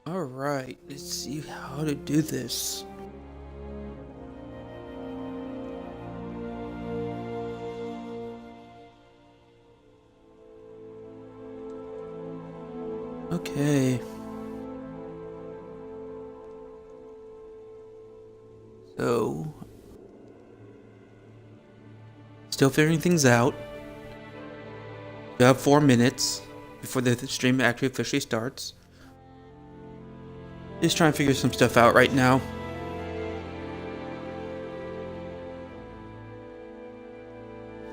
Alright, let's see how to do this. Okay. So, still figuring things out. We have 4 minutes before the stream actually officially starts. Just trying to figure some stuff out right now.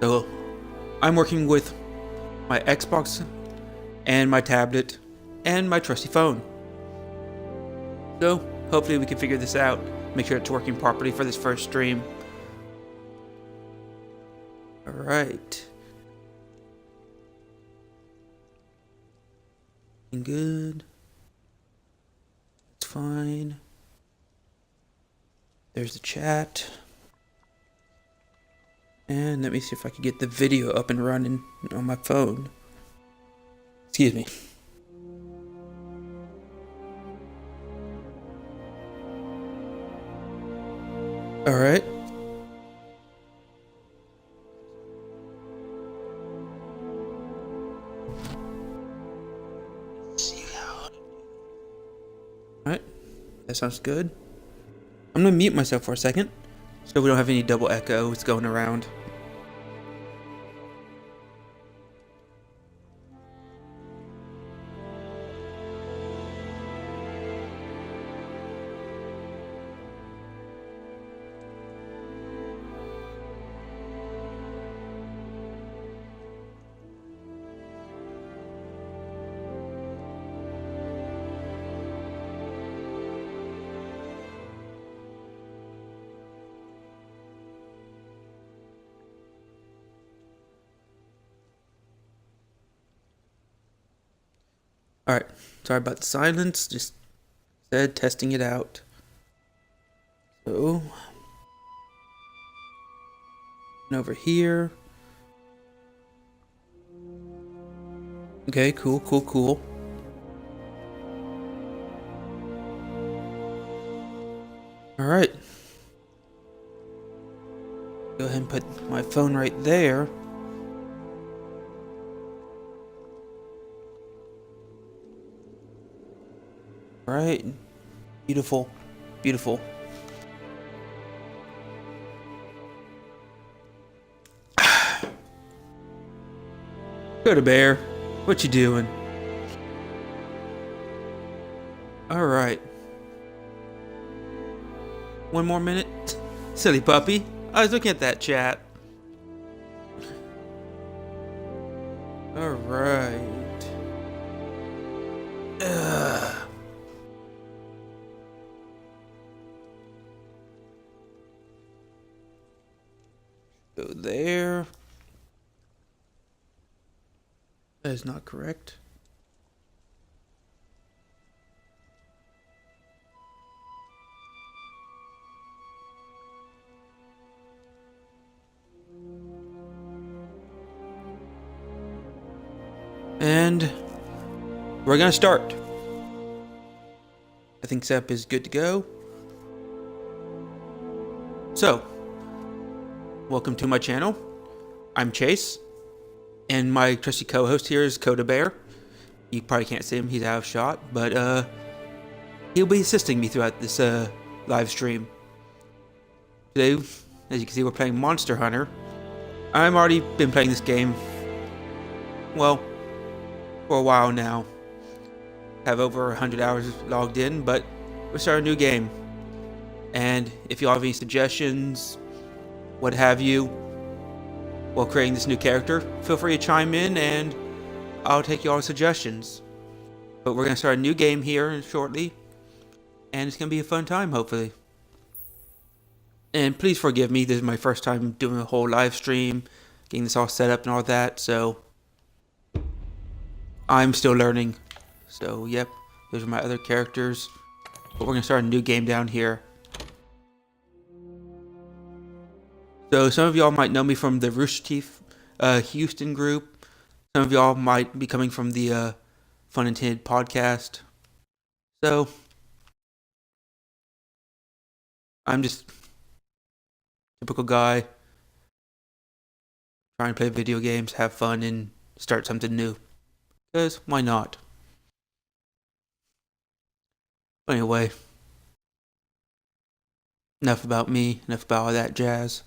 So, I'm working with my Xbox and my tablet and my trusty phone. So, hopefully we can figure this out. Make sure it's working properly for this first stream. Alright. Good. It's fine. There's the chat. And let me see if I can get the video up and running on my phone. Excuse me. Alright. Alright. That sounds good. I'm gonna mute myself for a second so we don't have any double echoes going around. Alright, sorry about the silence, just said testing it out. So, and over here. Okay, cool. Alright. Go ahead and put my phone right there. Right. Beautiful. Go to Bear. What you doing? Alright. 1 more minute. Silly puppy. I was looking at that chat. Alright. Go there. That is not correct. And we're gonna start. I think setup is good to go. So, welcome to my channel. I'm Chase, and my trusty co-host here is Coda Bear. You probably can't see him; he's out of shot, but he'll be assisting me throughout this live stream. Today, as you can see, we're playing Monster Hunter. I've already been playing this game, well, for a while now. Have over 100 hours logged in, but we'll start a new game. And if you all have any suggestions, what have you, while creating this new character, feel free to chime in and I'll take y'all's suggestions. But we're going to start a new game here shortly, and it's going to be a fun time, hopefully. And please forgive me, this is my first time doing a whole live stream, getting this all set up and all that, so I'm still learning. So, yep, those are my other characters. But we're going to start a new game down here. So, some of y'all might know me from the Rooster Teeth Houston group. Some of y'all might be coming from the Fun Intended podcast. So I'm just typical guy trying to play video games, have fun, and start something new. Because why not? But anyway, enough about me, enough about all that jazz.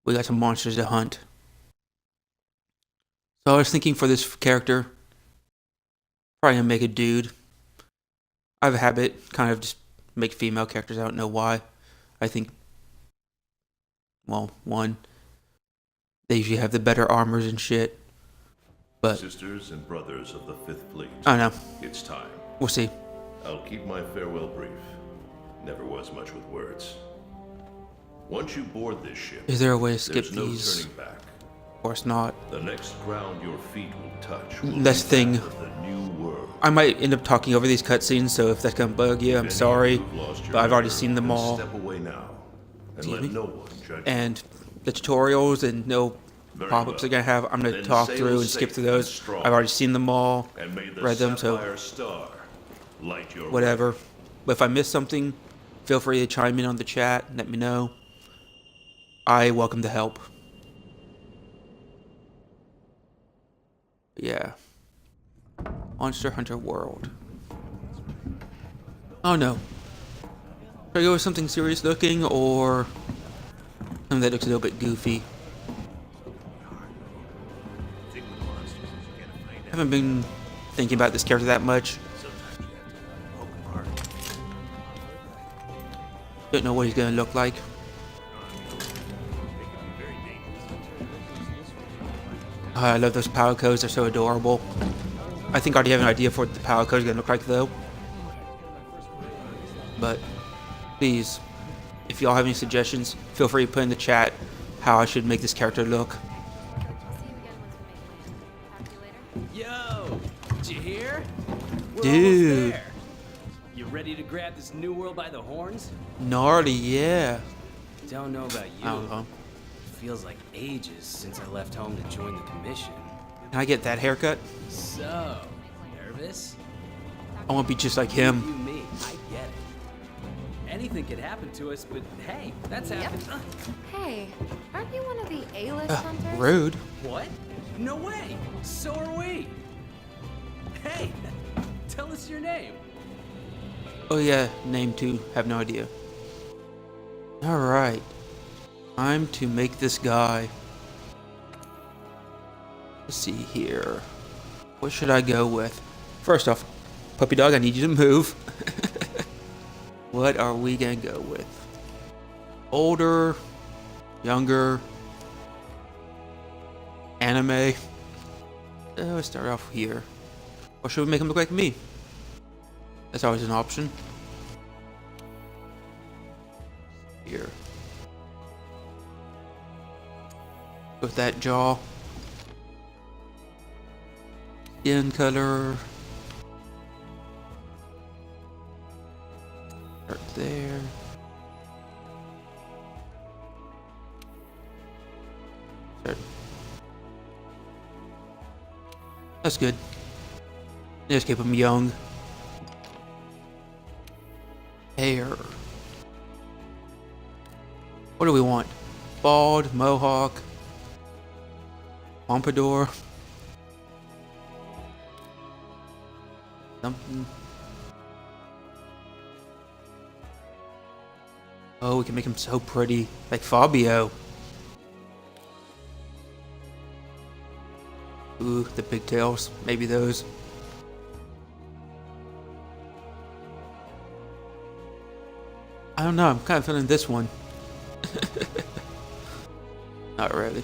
We got some monsters to hunt. So I was thinking for this character, probably gonna make a dude. I have a habit, kind of just make female characters. I don't know why. I think, well, one, they usually have the better armors and shit. But sisters and brothers of the Fifth Fleet, I don't know. it's time. We'll see. I'll keep my farewell brief. Never was much with words. Once you board this ship, Is there a way to skip there's no these? turning back. Of course not. The next ground your feet will touch will That's be the thing. that of the new world. I might end up talking over these cutscenes, so if that's gonna bug you, I'm If any sorry. of you have lost your But I've already nerve, seen them then all. Step away now, and Excuse let me? no one judge you. And the tutorials and no Very pop-ups well. they're gonna have, I'm gonna Then talk sail through and skip safe through and those. strong. I've already seen them all, And may the read them, so sapphire star light your way. whatever. But if I miss something, feel free to chime in on the chat and let me know. I welcome the help. Yeah. Monster Hunter World. Oh no. Should I go with something serious looking or something that looks a little bit goofy? I haven't been thinking about this character that much. Don't know what he's gonna look like. I love those power codes, they're so adorable. I think I already have an idea for what the power code is gonna look like though. But please, if y'all have any suggestions, feel free to put in the chat how I should make this character look. Yo, did you hear? We're Dude. almost there. You ready to grab this new world by the horns? Gnarly, yeah. Don't know about you. I don't know. Feels like ages since I left home to join the commission. Can I get that haircut? So, nervous? I want to be just like You, him. me, I get it. Anything could happen to us, but hey, that's happened. Hey, aren't you one of the A-list hunters? Rude. What? No way. So are we. Hey, tell us your name. Oh yeah, name 2, have no idea. Alright. Time to make this guy. Let's see here. What should I go with? First off, puppy dog, I need you to move. What are we gonna go with? Older, younger, anime. Let's start off here. Or should we make him look like me? That's always an option. Here. With that jaw. Skin color. Start there. Start. That's good. Just keep him young. Hair. What do we want? Bald, mohawk, pompadour. Something. Oh, we can make him so pretty, like Fabio. Ooh, the pigtails. Maybe those. I don't know. I'm kind of feeling this one. Not really.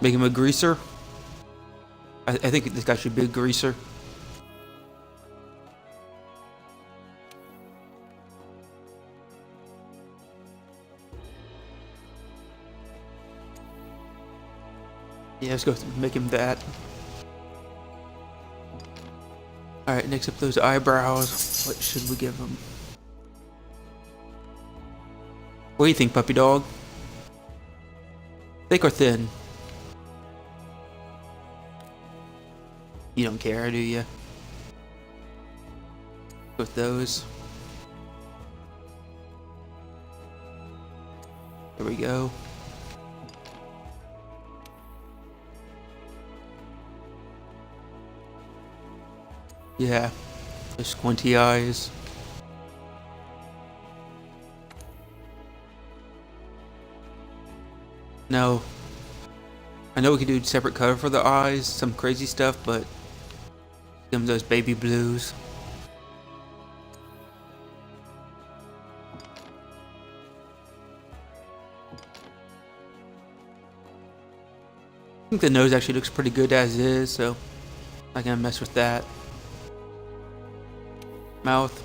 Make him a greaser. I think this guy should be a greaser. Yeah, let's go make him that. Alright, next up those eyebrows. What should we give him? What do you think, puppy dog? Thick or thin? You don't care, do you? With those. There we go. Yeah, the squinty eyes. No. I know we could do separate color for the eyes, some crazy stuff, but give them those baby blues. I think the nose actually looks pretty good as is, so I'm not gonna mess with that. Mouth.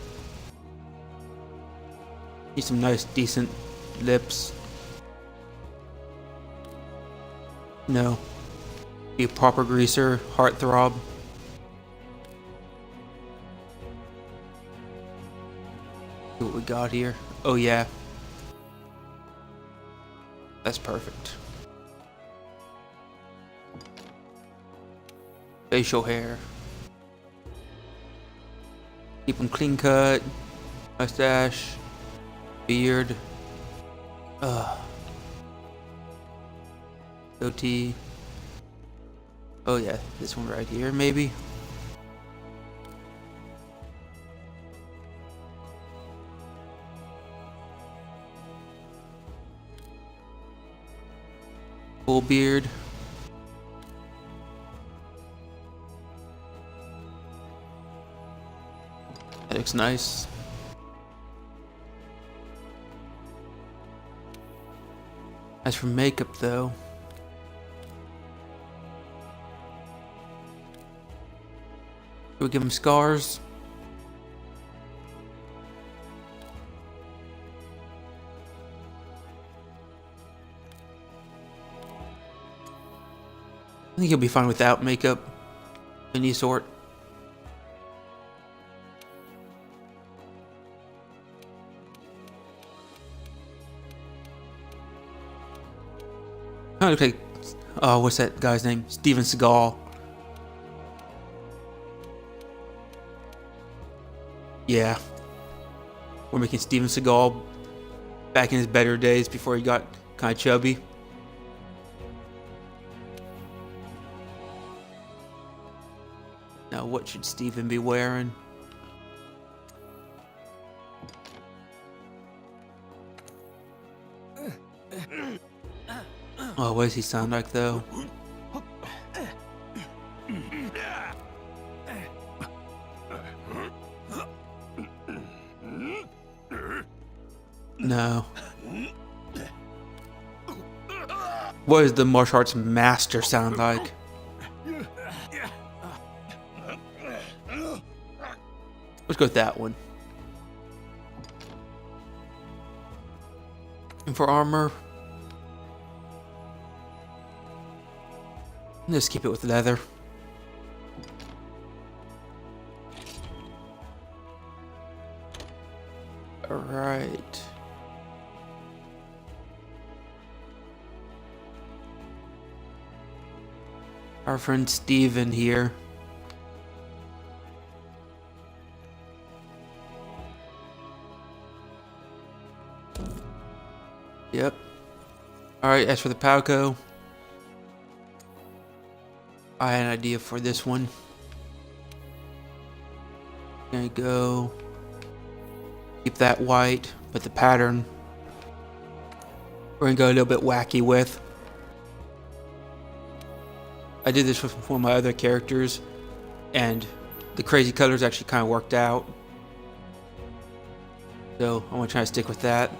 Need some nice, decent lips. No. Be a proper greaser, heartthrob. See what we got here. Oh yeah. That's perfect. Facial hair. Keep them clean cut. Mustache. Beard. Goatee. Oh yeah, this one right here maybe. Full beard. That looks nice. As for makeup though, should we give him scars? I think he'll be fine without makeup of any sort. Kind of look like, what's that guy's name? Steven Seagal. Yeah. We're making Steven Seagal back in his better days before he got kind of chubby. Now, what should Steven be wearing? Oh, what does he sound like though? No. What does the martial arts master sound like? Let's go with that one. And for armor, just keep it with leather. Alright. Our friend Steven here. Yep. Alright, as for the Palco, I had an idea for this one. Gonna go keep that white, but the pattern we're gonna go a little bit wacky with. I did this with one of my other characters, and the crazy colors actually kind of worked out. So I want to try to stick with that.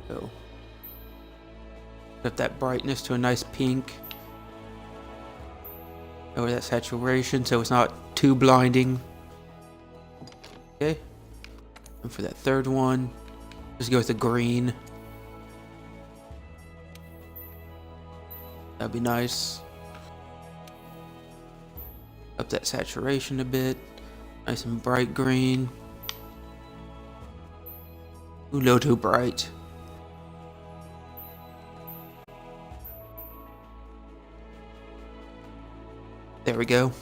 So up that brightness to a nice pink. Lower that saturation so it's not too blinding. Okay. And for that third one, just go with the green. That'd be nice. Up that saturation a bit. Nice and bright green. A little too bright. There we go.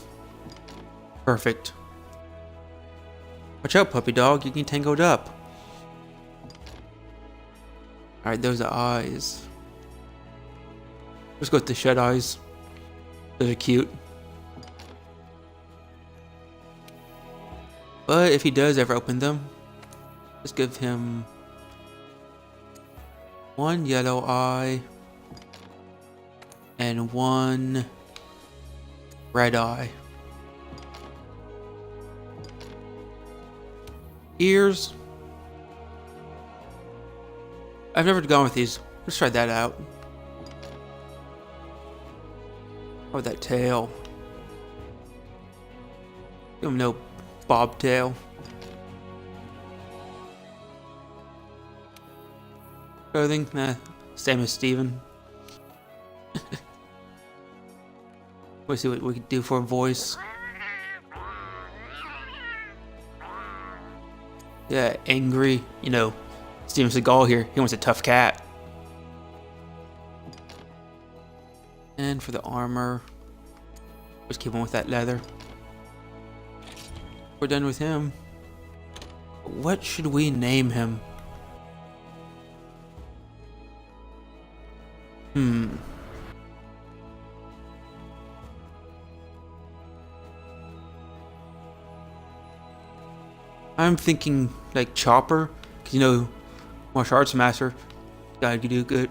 Perfect. Watch out, puppy dog. You get tangled up. Alright, those are eyes. Let's go with the shut eyes. Those are cute. But if he does ever open them, let's give him one yellow eye and one red eye. Ears. I've never gone with these. Let's try that out. Oh, that tail. Give him no bobtail. Clothing? Nah. Same as Steven. Let's see what we can do for a voice. Yeah, angry. You know, Steven Seagal here. He wants a tough cat. And for the armor, just keep on with that leather. We're done with him. What should we name him? I'm thinking like Chopper, 'cause you know, martial arts master. Gotta do good.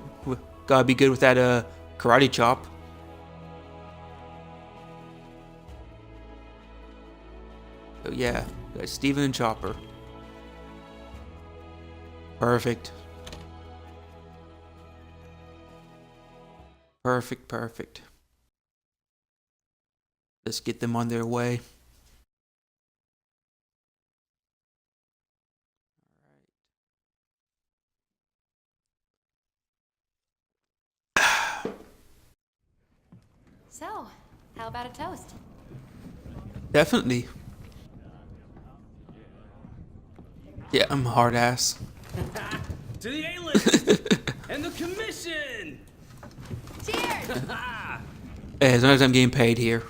Gotta be good with that karate chop. So yeah, got Steven and Chopper. Perfect. Perfect, perfect. Let's get them on their way. So, how about a toast? Definitely. Yeah, I'm a hard ass. To the A-list and the commission. Cheers! As long as I'm getting paid here.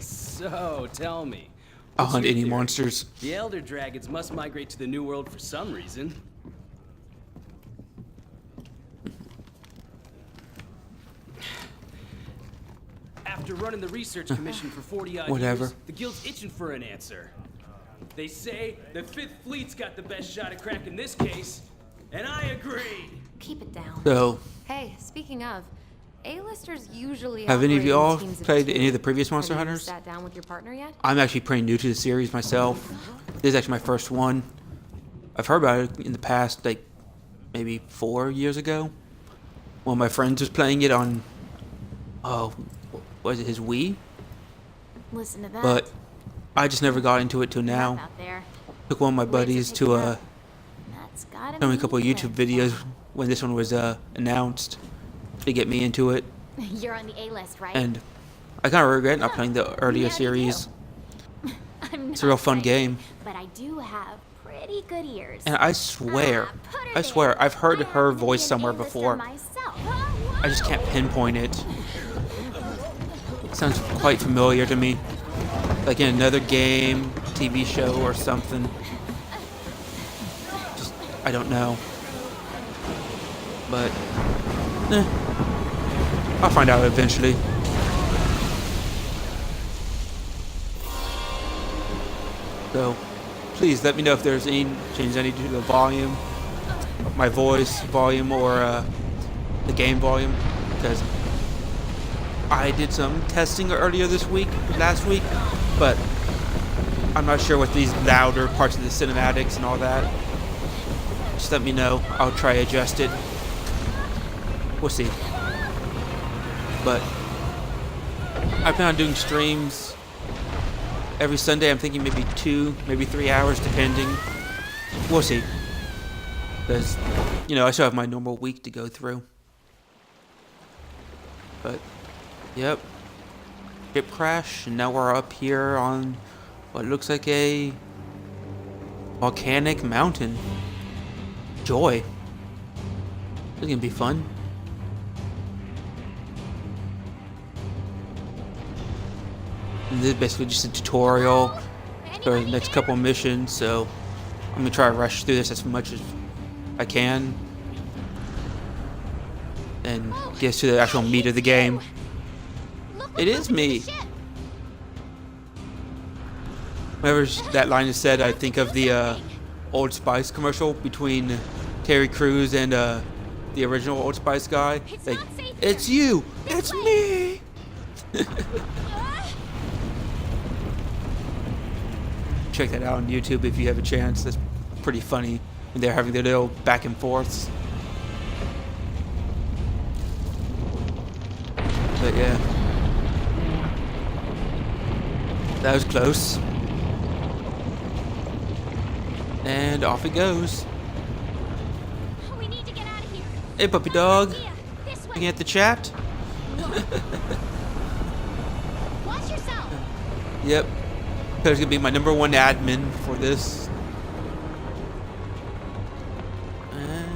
So, tell me. I'll what's hunt your any theory? monsters. The Elder Dragons must migrate to the New World for some reason. After running the research commission for 40-odd Whatever. years, the guild's itching for an answer. They say the Fifth Fleet's got the best shot at cracking this case, and I agree. Keep it down. So, Hey, speaking of, A-listers usually have any of operate you in all teams of played two. any of the previous Monster Have you Hunters? sat down with your partner yet? I'm actually pretty new to the series myself. This is actually my first one. I've heard about it in the past, like maybe 4 years ago. One of my friends was playing it on, oh, was it his Wii? Listen to that. But I just never got into it till now. Out there. Took one of my buddies pick to it up. That's gotta show me a be couple of YouTube good. videos when this one was announced to get me into it. You're on the A-list, right? And I kind of regret not playing the earlier Yeah, me series. I'm It's a real not fun saying, game. But I do have pretty good ears. And I swear, Put her I swear, there. I've heard I her happen to be voice an somewhere A-lister before. myself. I just can't pinpoint it. It sounds quite familiar to me. Like in another game, TV show, or something. Just, I don't know. But, I'll find out eventually. So, please let me know if there's any changes I need to do to the volume, my voice volume, or the game volume, because I did some testing earlier last week, but I'm not sure with these louder parts of the cinematics and all that. Just let me know. I'll try to adjust it. We'll see. But I plan on doing streams every Sunday. I'm thinking maybe 2, maybe 3 hours, depending. We'll see. Because, you know, I still have my normal week to go through. But, yep. Ship crash, and now we're up here on what looks like a Volcanic mountain. Joy. This is gonna be fun. And this is basically just a tutorial for the next couple of missions, so I'm gonna try to rush through this as much as I can and get us to the actual meat of the game. It is me. Whenever that line is said, I think of the Old Spice commercial between Terry Crews and the original Old Spice guy. Like, it's you, it's me. Check that out on YouTube if you have a chance. That's pretty funny when they're having their little back and forths. But yeah, that was close. And off it goes. We need to get out of here. Hey, puppy dog. This way. Looking at the chat? Watch yourself. Yep. Cody's gonna be my #1 admin for this. And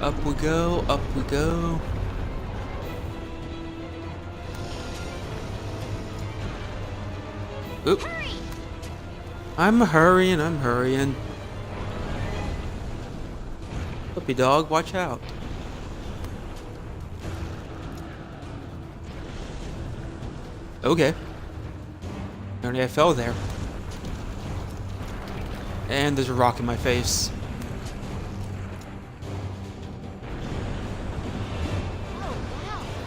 up we go, up we go. Oop. Hurry. I'm hurrying, I'm hurrying. Puppy dog, watch out. Okay. Apparently I fell there. And there's a rock in my face. Oh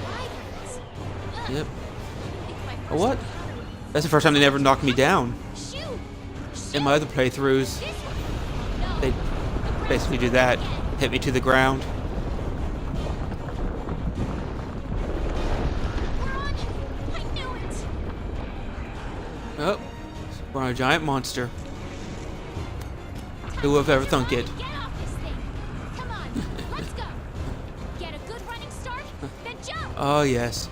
wow, Yep. It's my Oh, first what? encounter with- That's the first time they never knocked me down. Shoot. In my other playthroughs, This way. No. they basically do that. Hit me to the ground. We're on. I knew it. Oh, we're on a giant monster. Who would have ever thunk it? Get off this thing. Come on. Let's go. Get a good running start, then jump. Oh yes.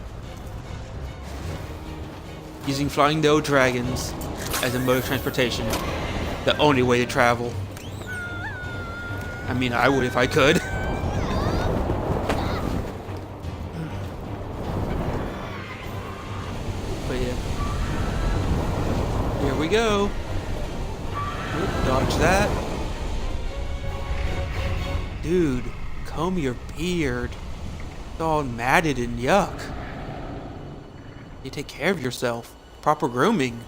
Using flying no dragons as a mode of transportation. The only way to travel. I mean, I would if I could. But yeah. Here we go. Oop, dodge that. Dude, comb your beard. It's all matted and yuck. You take care of yourself. Proper grooming.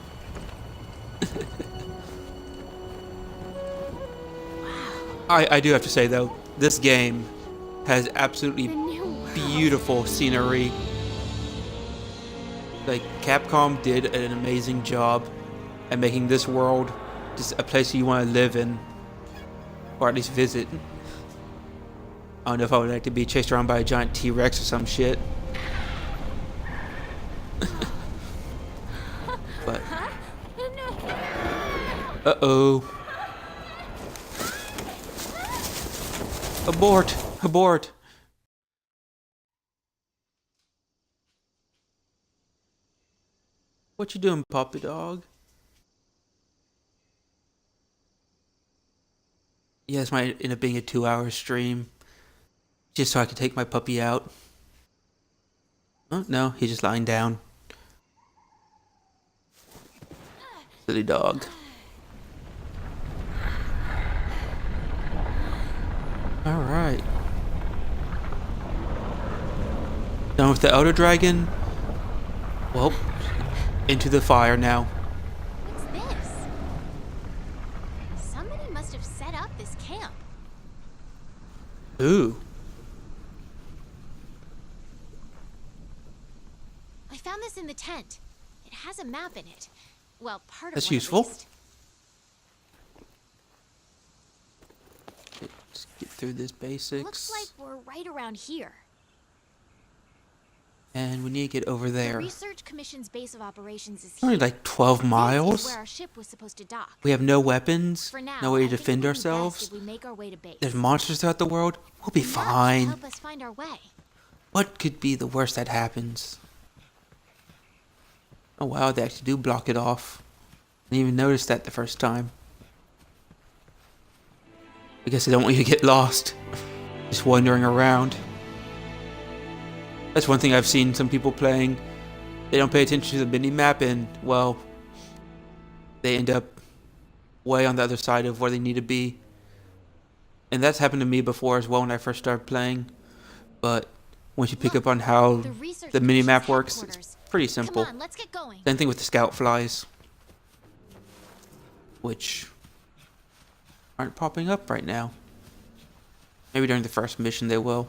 I do have to say though, this game has absolutely The new world. beautiful scenery. Like, Capcom did an amazing job at making this world just a place you want to live in, or at least visit. I don't know if I would like to be chased around by a giant T-Rex or some shit. But uh-oh. Abort! Abort! What you doing, puppy dog? Yeah, this might end up being a 2-hour stream. Just so I can take my puppy out. Oh, no, he's just lying down. Silly dog. Alright. Done with the Elder Dragon. Well, into the fire now. What's this? Somebody must have set up this camp. Ooh. I found this in the tent. It has a map in it. Well, part of That's one at useful. least. Let's get through this basics. Looks like we're right around here. And we need to get over The there. Research Commission's base of operations is Only here. like 12 This is miles. where our ship was supposed to dock. We have no weapons, For now, no way I to think defend it would be best ourselves. if we make our way to base. There's monsters throughout the world. We'll be The map should fine. help us find our way. What could be the worst that happens? Oh wow, they actually do block it off. Didn't even notice that the first time. I guess they don't want you to get lost, just wandering around. That's one thing I've seen some people playing. They don't pay attention to the mini-map, and, well, they end up way on the other side of where they need to be. And that's happened to me before as well when I first started playing. But once you pick up on how the mini-map works, it's pretty simple. Come on, let's get going. Same thing with the scout flies, which aren't popping up right now. Maybe during the first mission they will.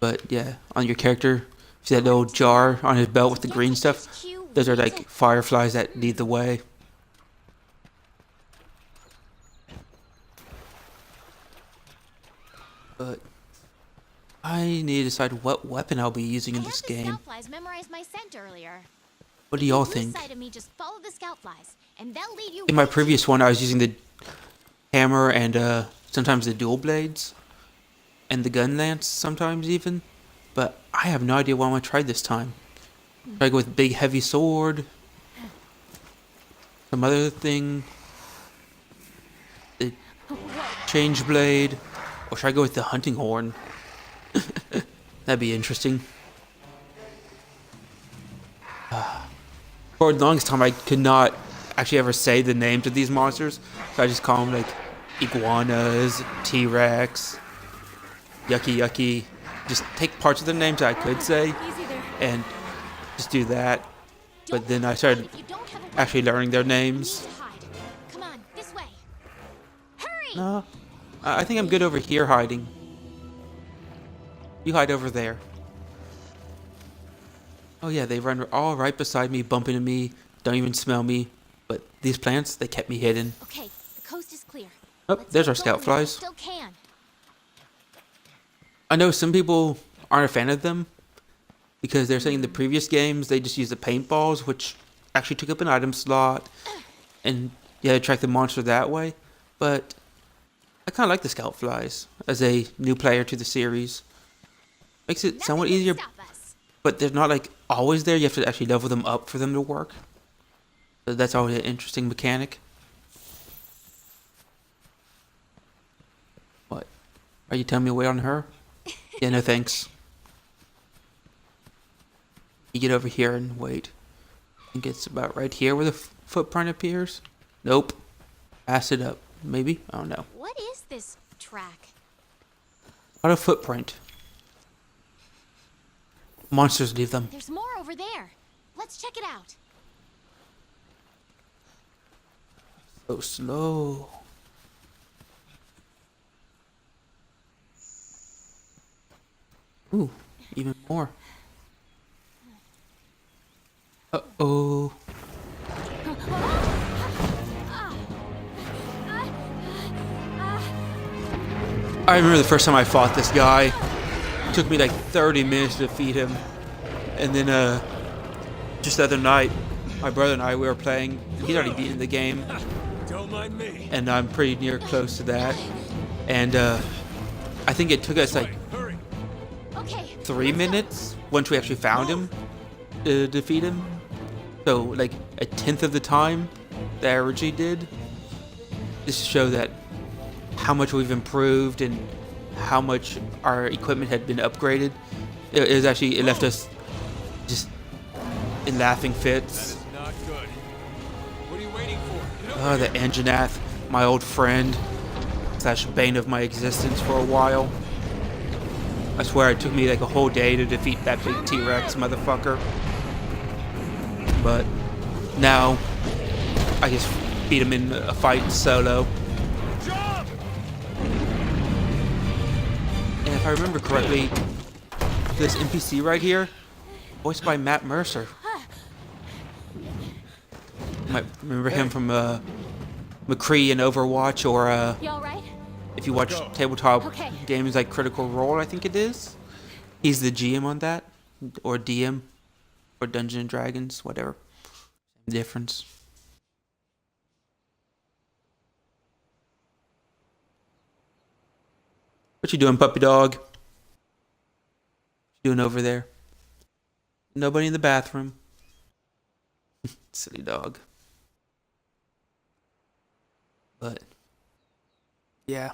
But yeah, on your character, see that little jar on his belt with the green stuff? Those are like fireflies that lead the way. But I need to decide what weapon I'll be using in this game. Scout flies memorized my scent earlier. What do y'all think? Side of me, just follow the scout flies, and they'll lead you. In my previous one, I was using the hammer and sometimes the dual blades and the gun lance sometimes even. But I have no idea what I'm gonna try this time. Should I go with big heavy sword? Some other thing? The change blade? Or should I go with the hunting horn? That'd be interesting. For the longest time I could not actually ever say the names of these monsters. So I just call them like iguanas, T-Rex, yucky yucky. Just take parts of their names that I could say and just do that. But then I started actually learning their names. Come on, this way. Hurry! No, I think I'm good over here hiding. You hide over there. Oh yeah, they run all right beside me, bumping into me, don't even smell me. But these plants, they kept me hidden. Okay, the coast is clear. Oh, Let's there's get our scout going while we flies. still can. I know some people aren't a fan of them because they're saying in the previous games they just used the paintballs, which actually took up an item slot, and yeah, attract the monster that way. But I kind of like the scout flies as a new player to the series. Makes it somewhat Nothing easier, can stop us. but they're not like always there. You have to actually level them up for them to work. So that's always an interesting mechanic. What? Are you telling me to wait on her? Yeah, no thanks. You get over here and wait. I think it's about right here where the footprint appears. Nope. Pass it up. Maybe? I don't know. What is this track? Not a footprint. Monsters leave them. There's more over there. Let's check it out. So slow. Ooh, even more. Uh-oh. I remember the first time I fought this guy. It took me like 30 minutes to defeat him. And then, just the other night, my brother and I, we were playing. He'd already beaten the game. Don't mind me. And I'm pretty near close to that. And, I think it took us like Hurry. Okay. 3 minutes once we actually found him to defeat him. So like a tenth of the time that I originally did. Just to show that how much we've improved and how much our equipment had been upgraded. It was actually, it left us just in laughing fits. Not good. What are you waiting for? Get over Oh, the Anjanath, my old friend slash bane of my existence for a while. I swear it took me like a whole day to defeat that big T-Rex motherfucker. But now I just beat him in a fight solo. Jump! And if I remember correctly, this NPC right here, voiced by Matt Mercer. You might remember him from McCree in Overwatch, or You all right? if you watch tabletop Okay. games like Critical Role, I think it is. He's the GM on that, or DM, or Dungeons and Dragons, whatever. Same difference. What you doing, puppy dog? What you doing over there? Nobody in the bathroom. Silly dog. But Yeah.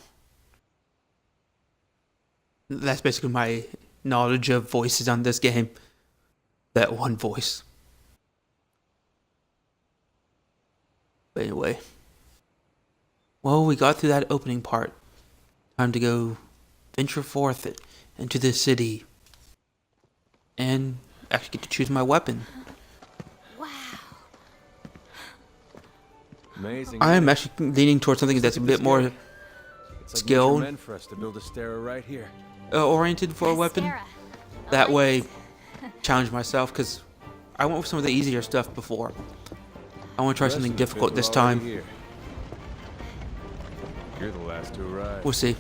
That's basically my knowledge of voices on this game. That one voice. But anyway. Well, we got through that opening part. Time to go venture forth into the city. And actually get to choose my weapon. Wow. Amazing. I'm actually leaning towards something that's a bit more It's like skill nature meant for us to build a stair right here. oriented for a weapon. Sarah, I That like way, it. challenge myself because I went with some of the easier stuff before. I want to try The rest something of the difficult fifth this are already time. here. You're the last to arrive. We'll see.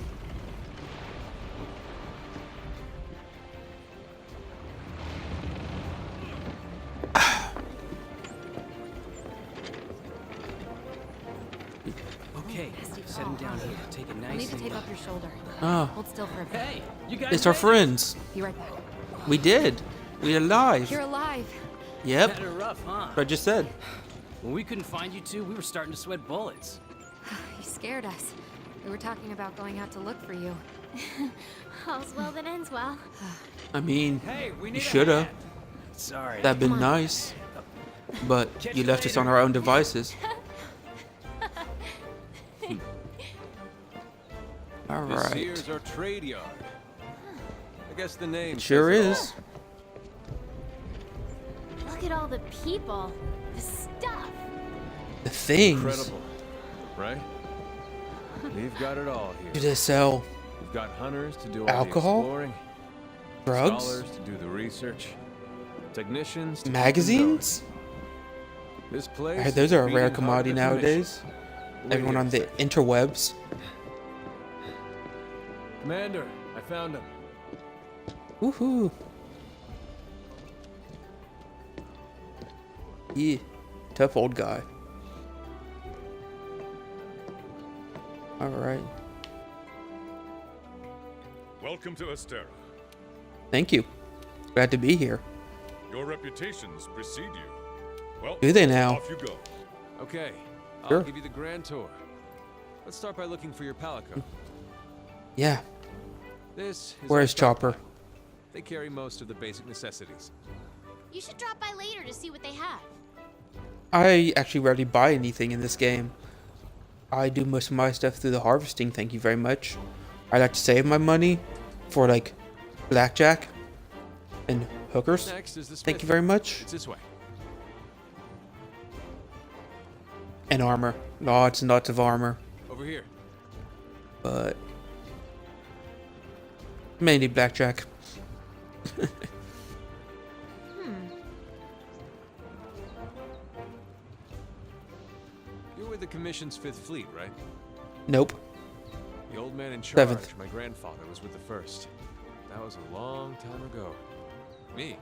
Okay, set him down here. Take it I'll need nice to and tape low. up your shoulder. Oh, Hold still for a bit. Hey, you guys. it's our ready? friends. Be right back. We did. We're alive. You're alive. Yep. Kinda rough, huh? What I just said. When we couldn't find you two, we were starting to sweat bullets. You scared us. We were talking about going out to look for you. All's well that ends well. I mean, Hey, we you need shoulda. Sorry. That'd been Come on. nice. But Catch you you left us on later. our own devices. All This right. here's our trade yard. I guess the name It sure says it is. Look at all the people. The stuff. The all. things. Incredible, right? We've got it all Do here. they sell We've got hunters to do all Alcohol? the exploring, drugs? scholars to do the research, technicians to keep them Magazines? going. This place I heard those are a is rare beating commodity harder than nowadays. commission. Everyone Wait on a the second. interwebs. Commander, I found him. Woohoo. Yeah. Tough old guy. Alright. Welcome to Astera. Thank you. Glad to be here. Your reputations precede you. Well, Do they now? off you go. Okay, Sure. I'll give you the grand tour. Let's start by looking for your palico. Yeah. This is Where's our stockpile. Chopper? They carry most of the basic necessities. You should drop by later to see what they have. I actually rarely buy anything in this game. I do most of my stuff through the harvesting, thank you very much. I like to save my money for like blackjack and hookers. Next is the Thank you smith. very much. It's this way. And armor. Lots and lots of armor. Over here. But mainly blackjack. You're with the Commission's 5th Fleet, right? Nope. The old man in charge, 7th. my grandfather, was with the 1st. That was a long time ago. Me?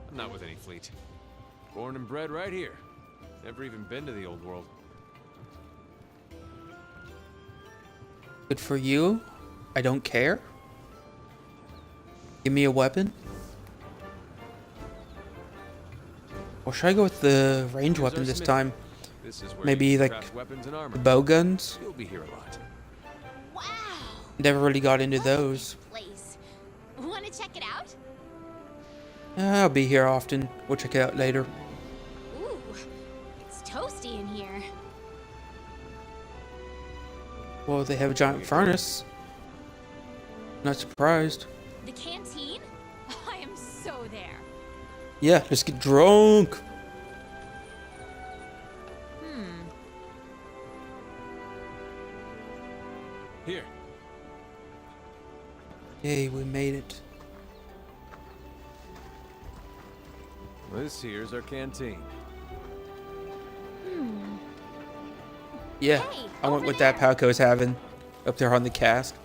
I'm not with any fleet. Born and bred right here. Never even been to the old world. Good for you. I don't care. Give me a weapon. Or should I go with the range Here's weapon our this smithy. time? This is where Maybe you like craft weapons and the armor. bow guns? You'll be here a lot. Wow. Never really got into What a those. place. Want to check it out? I'll be here often. We'll check it out later. Ooh, it's toasty in here. Well, they have a giant furnace. Not surprised. The canteen? I am so there. Yeah, let's get drunk. Here. Yay, we made it. This here's our canteen. Yeah, Hey, I went over with that there. Palco's having up there on the cask.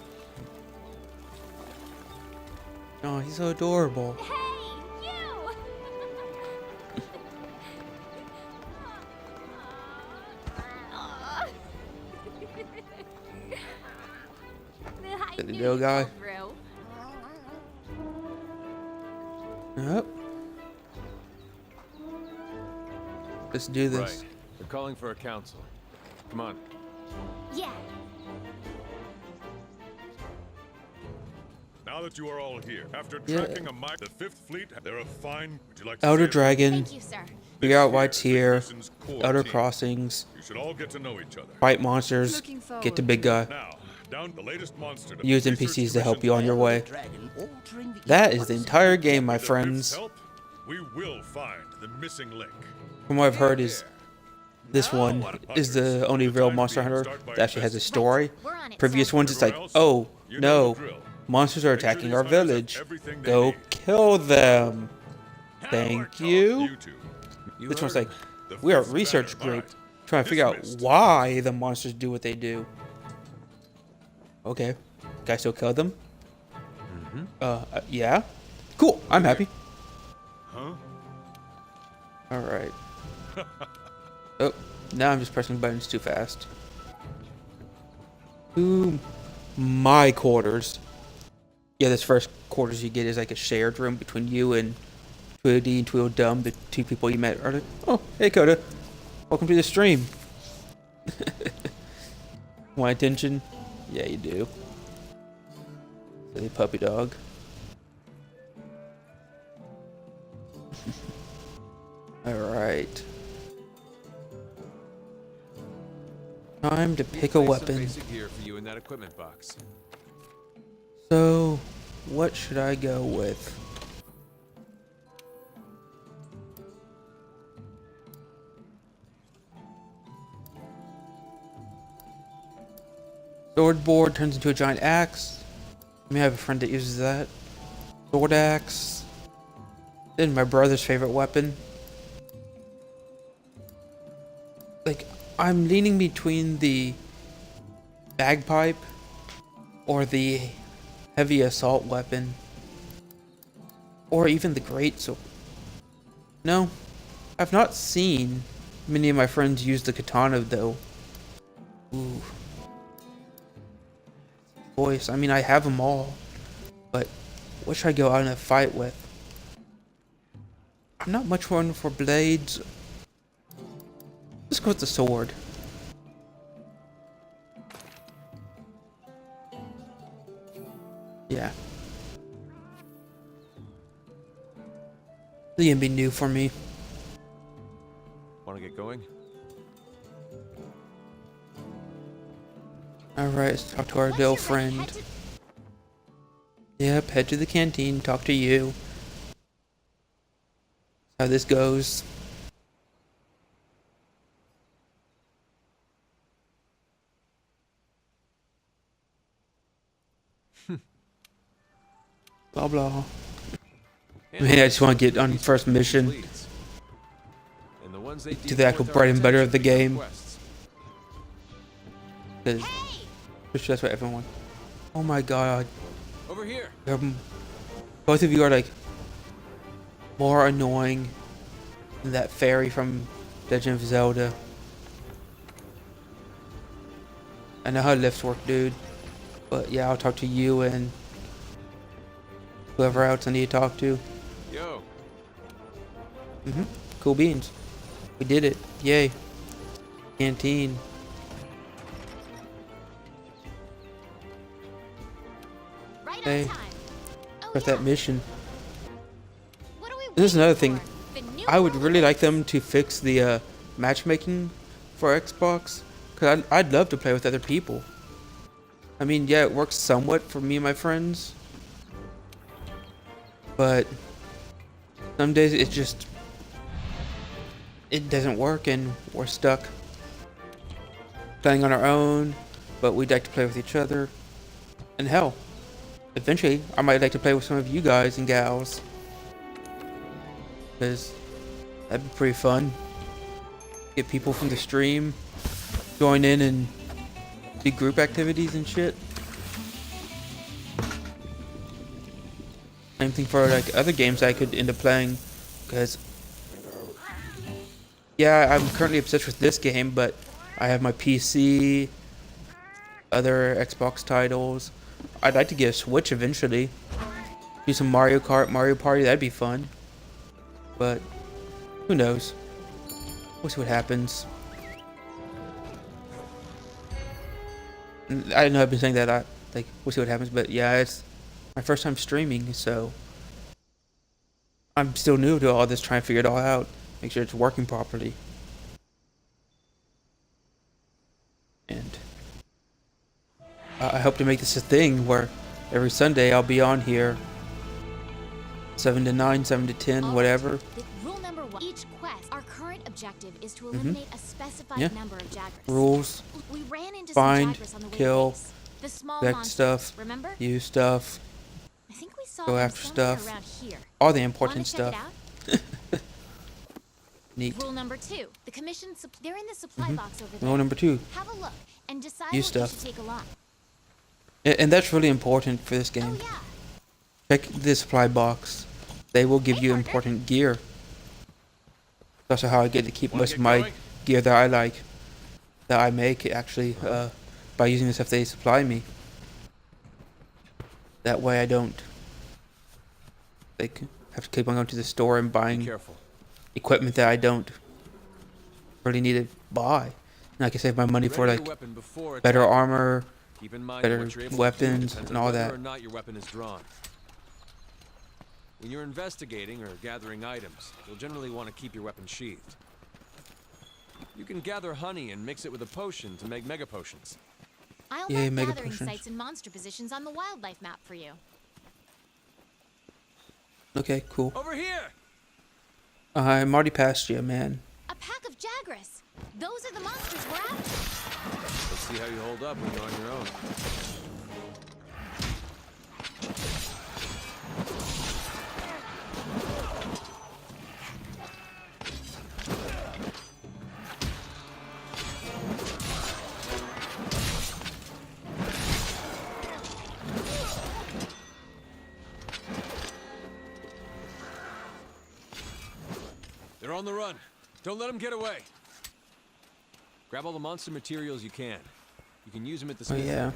Oh, he's so adorable. Hey, you! Aw. I The knew little you'd guy. pull through. Yep. Let's do this. Right. They're calling for a council. Come on. Yeah. Now that you are all here, after Yeah. tracking the Fifth Fleet, they're a fine. Would you like to Elder see it? Dragon. Thank you, sir. Figure out why it's This here. is the mission's core Elder team. Crossings. You should all get to know each other. Fight monsters. Looking Get the forward big to guy. Now, down the latest monster. To Use research NPCs to help commission- you on your way. That is the entire game, my With the Fifth's friends. help, we will find the missing link. From what I've heard is this one is the only real Monster Hunter that actually has a story. We're on it, Previous sir. ones, it's like, oh, no, monsters are attacking our village. Go kill them. Thank you. You two. This one's like, we are a research group trying to figure out why the monsters do what they do. Okay. Guy still kill them? Yeah. Cool. I'm happy. Huh? Alright. Oh, now I'm just pressing buttons too fast. To my quarters. Yeah, this first quarters you get is like a shared room between you and Tweedledee and Tweedledum, the two people you met earlier. Oh, hey Coda. Welcome to the stream. Want attention? Yeah, you do. Silly puppy dog. Alright. Time to pick a Place some weapon. basic gear for you in that equipment box. So, what should I go with? Sword board turns into a giant axe. I may have a friend that uses that. Sword axe. Then my brother's favorite weapon. Like, I'm leaning between the bagpipe or the heavy assault weapon, or even the great sword. No, I've not seen many of my friends use the katana though. Ooh. Voice, I mean, I have them all, but what should I go out in a fight with? I'm not much one for blades. Let's go with the sword. Yeah. This is gonna be new for me. Want to get going? Alright, let's talk to our What's little your friend. head to- Yep, head to the canteen, talk to you. How this goes. Blah blah. Man, I just want to get on first mission. Fleets. And the ones they To the actual deem worth our bread and butter of the attention game. become quests. 'Cause that's what everyone. Oh my god. Over here. Both of you are like more annoying than that fairy from Legend of Zelda. I know how lifts work, dude. But yeah, I'll talk to you and whoever else I need to talk to. Yo. Cool beans. We did it. Yay. Canteen. Right Hey. on time. Oh, With yeah. that mission. What are we This is waiting another thing. for? The new I would world really like race. them to fix the matchmaking for Xbox. Because I'd love to play with other people. I mean, yeah, it works somewhat for me and my friends. But some days it just... it doesn't work and we're stuck playing on our own. But we'd like to play with each other. And hell, eventually I might like to play with some of you guys and gals. Because that'd be pretty fun. Get people from the stream, join in and do group activities and shit. Same thing for like other games I could end up playing. Because yeah, I'm currently obsessed with this game, but I have my PC, other Xbox titles. I'd like to get a Switch eventually. Do some Mario Kart, Mario Party, that'd be fun. But who knows? We'll see what happens. I know I've been saying that we'll see what happens, but yeah, my first time streaming, so I'm still new to all this, trying to figure it all out, make sure it's working properly. And I hope to make this a thing where every Sunday I'll be on here 7 to 9, 7 to 10, whatever. Rule number 1. Each quest, our current objective is to eliminate a specified Yeah. number of Jaggers. Rules, We ran into find, some Jaggers on the way kill, to base. The small collect monsters, stuff, remember? use stuff, I think we saw go them after somewhere stuff. around here. all the Wanna important check stuff. it out? Neat. Rule number 2. The commission they're in the supply box over there. Rule number 2, Have a look and decide Use what you stuff. should take along. and that's really important for this Oh game. yeah. Check the supply box. They will give Hey, you partner. important gear. That's also how I get to keep Wanna most get of my going? gear that I like, that I make actually, by using the stuff they supply me. That way I don't have to keep on going to the store and Be buying careful. equipment that I don't really need to buy. And I can save my money for Ready your like weapon before better attack. armor. Keep in mind better what you're able to do weapons depends and on all whether that. or not your weapon is drawn. When you're investigating or gathering items, you'll generally want to keep your weapon sheathed. You can gather honey and mix it with a potion to make mega potions. I'll Yay, mark mega gathering potions. sites and monster positions on the wildlife map for you. Okay, cool. Over here! I'm already past you, man. A pack of Jagras. Those are the monsters we're after. Let's see how you hold up when you're on your own. They're on the run. Don't let them get away. Grab all the monster materials you can. You can use them at the Oh smith. yeah.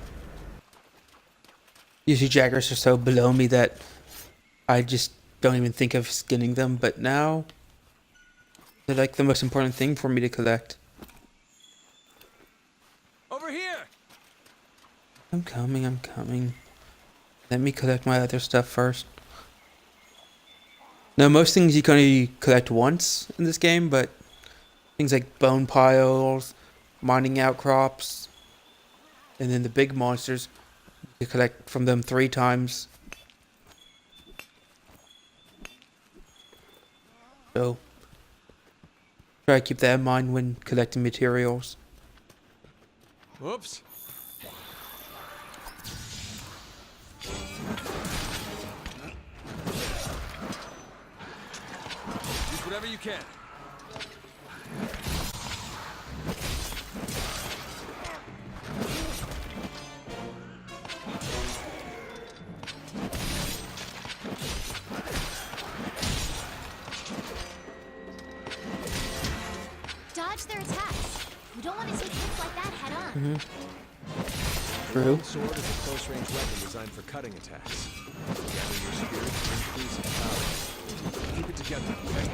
Usually Jaggers are so below me that I just don't even think of skinning them, but now they're like the most important thing for me to collect. Over here! I'm coming, I'm coming. Let me collect my other stuff first. Now, most things you can only collect once in this game, but things like bone piles, mining outcrops, and then the big monsters, you collect from them 3 times. So, try to keep that in mind when collecting materials. Whoops. Use whatever you can. Dodge their attacks. You don't want to take hits like that head on. True. Sword is a close-range weapon designed for cutting attacks. Gather your spirit to increase its power. Keep it together, okay?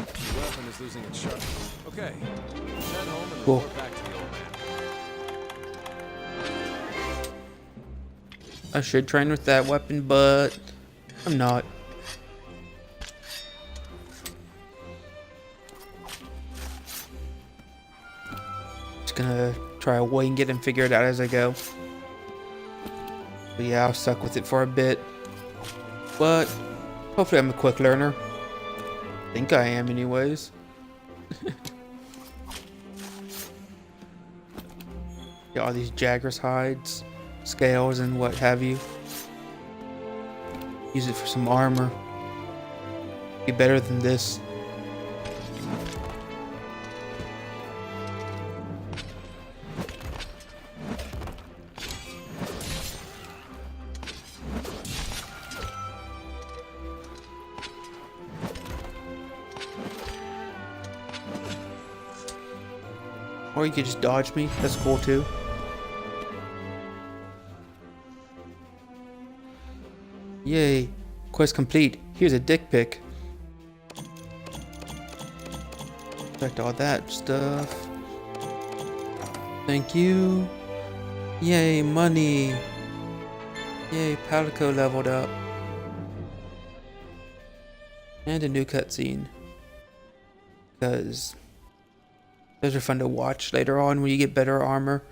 The weapon is losing its sharpness. Okay. Head home and Cool. report back to the old man. I should train with that weapon, but I'm not. Just gonna try to wing it and figure it out as I go. But yeah, I'll suck with it for a bit. But hopefully I'm a quick learner. Think I am anyways. Got all these Jagras hides, scales, and what have you. Use it for some armor. Be better than this. Or you could just dodge me. That's cool too. Yay. Quest complete. Here's a dick pic. Collect all that stuff. Thank you. Yay, money. Yay, Palico leveled up. And a new cutscene. Because those are fun to watch later on when you get better armor.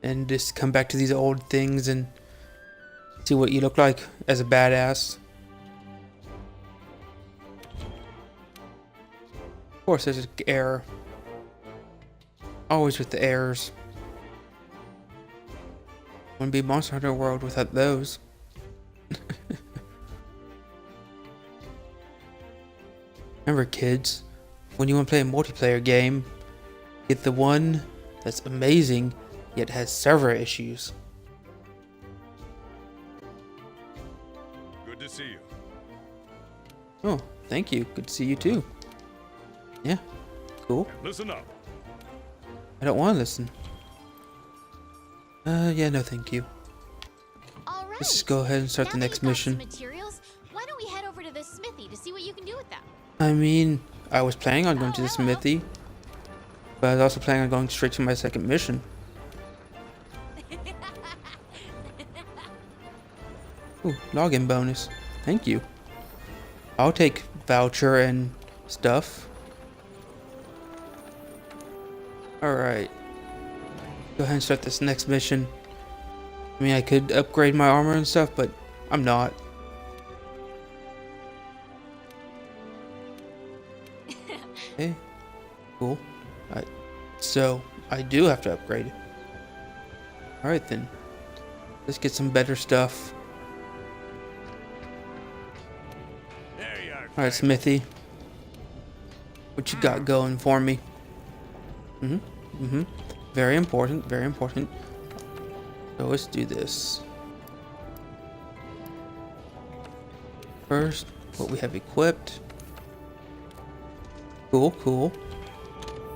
And just come back to these old things and see what you look like as a badass. Of course, there's an error. Always with the errors. Wouldn't be Monster Hunter World without those. Remember, kids, when you want to play a multiplayer game, get the one that's amazing yet has server issues. Good to see you. Oh, thank you. Good to see you too. Yeah, cool. Listen up. I don't want to listen. Yeah, no thank you. All right. Let's just go ahead and start the Now that next you've got mission. some materials, why don't we head over to the smithy to see what you can do with them? I mean, I was planning on going to the hello. smithy, but I was also planning on going straight to my second mission. Ooh, login bonus. Thank you. I'll take voucher and stuff. Alright. Go ahead and start this next mission. I mean, I could upgrade my armor and stuff, but I'm not. Okay. Cool. Alright. So, I do have to upgrade. Alright then. Let's get some better stuff. There you are. Alright, Smithy. What you got going for me? Very important, very important. So let's do this. First, what we have equipped. Cool, cool.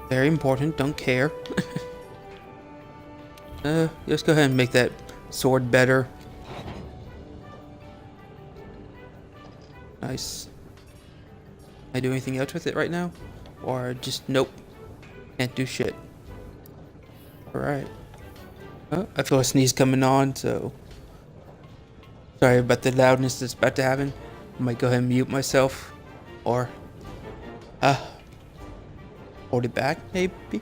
Very important, don't care. Let's go ahead and make that sword better. Nice. Can I do anything else with it right now? Or just, nope. Can't do shit. Alright. Oh, I feel a sneeze coming on, so... Sorry about the loudness that's about to happen. I might go ahead and mute myself. Or... hold it back, maybe?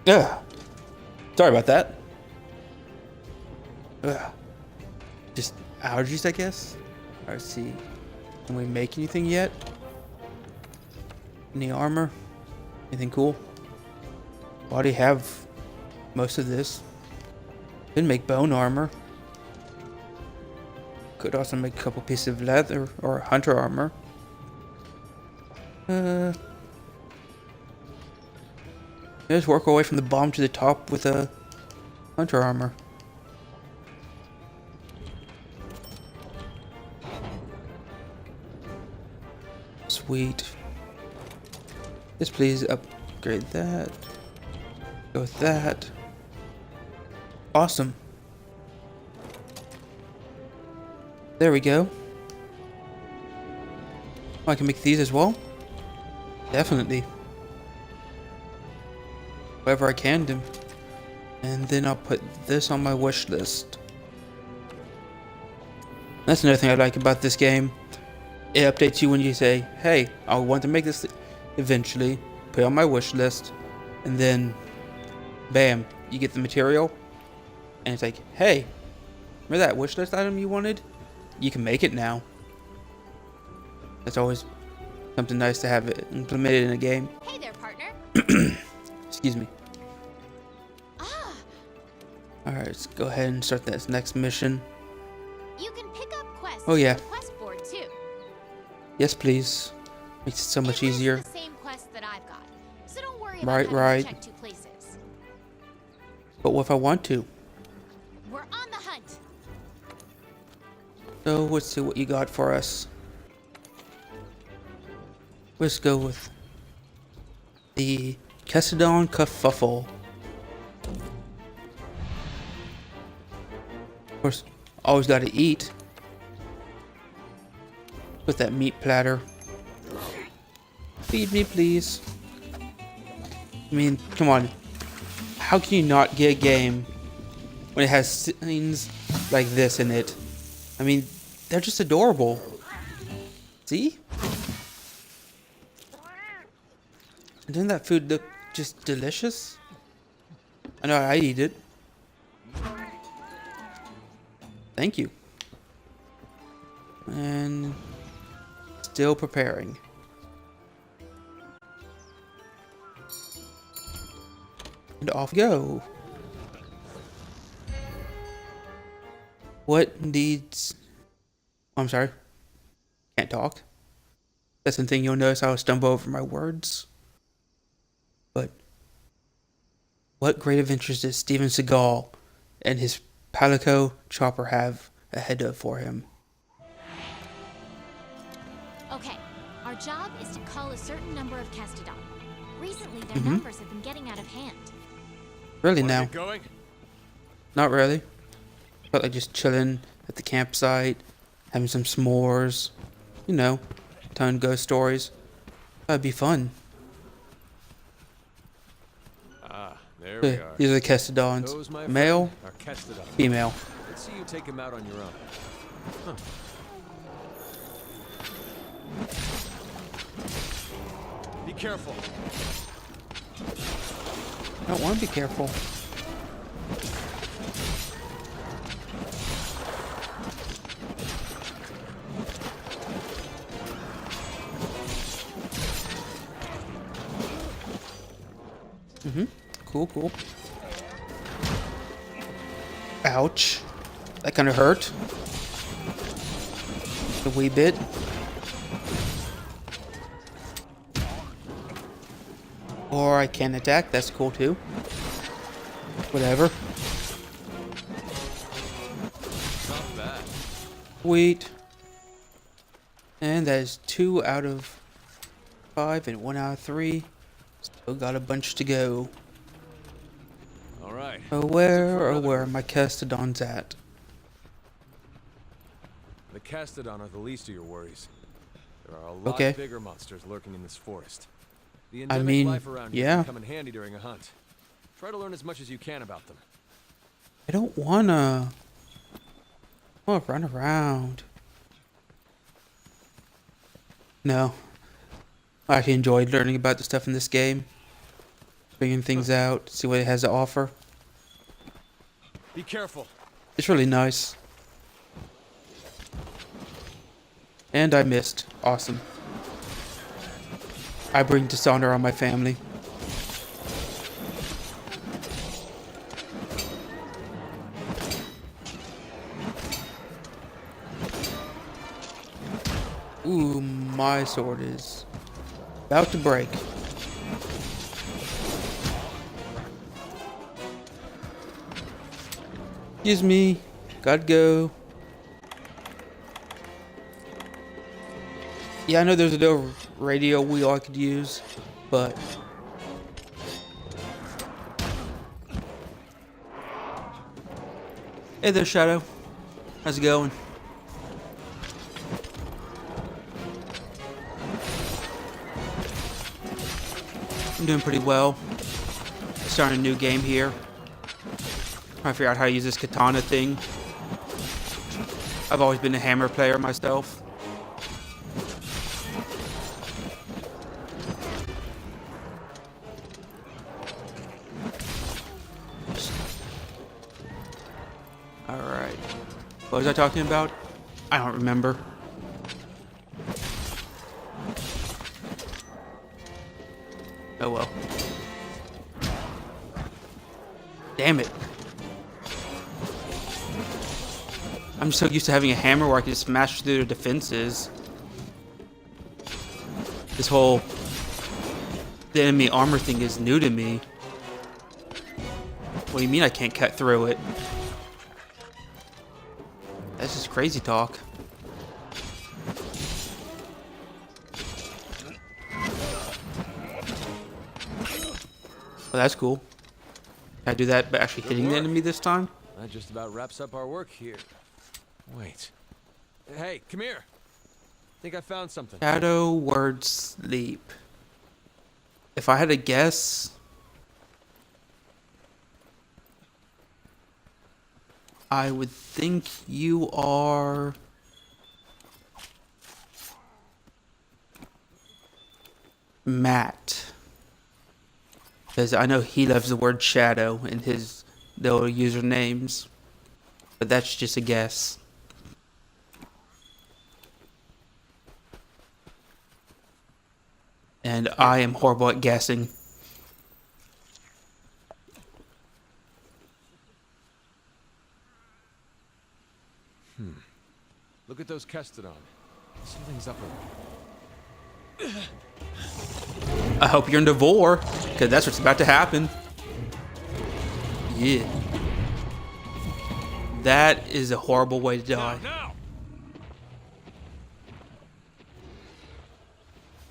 Ugh. Sorry about that. Ugh. Just allergies, I guess? Alright, see. Can we make anything yet? Any armor? Anything cool? I already have most of this. Didn't make bone armor. Could also make a couple pieces of leather or hunter armor. Just work our way from the bottom to the top with a hunter armor. Sweet. Yes, please upgrade that. Go with that. Awesome. There we go. Oh, I can make these as well? Definitely. Whatever I can do. And then I'll put this on my wish list. That's another thing I like about this game. It updates you when you say, hey, I want to make this eventually. Put it on my wish list. And then, bam, you get the material. And it's like, hey, remember that wish list item you wanted? You can make it now. That's always something nice to have it implemented in a game. Hey there, partner. Excuse me. Ah, Alright, let's go ahead and start this next mission. you can pick up quests Oh, yeah. from the quest board too. Yes, please. Makes it so much It lists easier. the same quest that I've got, so don't worry about Right, having right. to check two places. But what if I want to? We're on the hunt. So let's see what you got for us. Let's go with the Casadon Kerfuffle. course, always got to eat. With that meat platter. Feed me, please. I mean, come on. How can you not get a game when it has scenes like this in it? I mean, they're just adorable. See? And doesn't that food look just delicious? I know I'd eat it. Thank you. And still preparing. And off we go. What needs... I'm sorry. Can't talk. That's the thing you'll notice, I'll stumble over my words. But what great adventures does Steven Seagal and his Palico chopper have ahead of for him? Okay, our job is to call a certain number of Castodon. Recently, their numbers have been getting out of hand. Really Wanna now? get going? Not really. But like just chilling at the campsite, having some s'mores, you know, telling ghost stories. That'd be fun. Ah, there we are. These are the Kestodons. Those, my Male, friend, are Kestodon. female. Let's see you take him out on your own. Huh. Be careful. I don't want to be careful. Cool, cool. Ouch. That kind of hurt. A wee bit. Or I can attack, that's cool too. Whatever. Not bad. Sweet. And that is 2 out of 5 and 1 out of 3. Still got a bunch to go. All right. Oh, where are my Kestodons at? The Castodon are the least of your worries. There are a lot Okay. bigger monsters lurking in this forest. The I endemic mean, life around here yeah. can come in handy during a hunt. Try to learn as much as you can about them. I don't wanna. I wanna run around. No. I actually enjoyed learning about the stuff in this game. Figuring things out, see what it has to offer. Be careful. It's really nice. And I missed. Awesome. I bring dishonor on my family. Ooh, my sword is about to break. Excuse me. Gotta go. Yeah, I know there's a little radio wheel I could use, but... Hey there, Shadow. How's it going? I'm doing pretty well. Starting a new game here. Trying to figure out how to use this katana thing. I've always been a hammer player myself. Alright. What was I talking about? I don't remember. Oh well. Damn it. I'm so used to having a hammer where I can just smash through their defenses. This whole the enemy armor thing is new to me. What do you mean I can't cut through it? That's just crazy talk. Well, that's cool. Can I do that by actually hitting the enemy this time? That just about wraps up our work here. Wait. Hey, come here. Think I found something. Shadow word sleep. If I had to guess, I would think you are Matt. Because I know he loves the word shadow in his little usernames. But that's just a guess. And I am horrible at guessing. Look at those Kestodon. Something's up with them. I hope you're in Devore, because that's what's about to happen. Yeah. That is a horrible way to die. Now!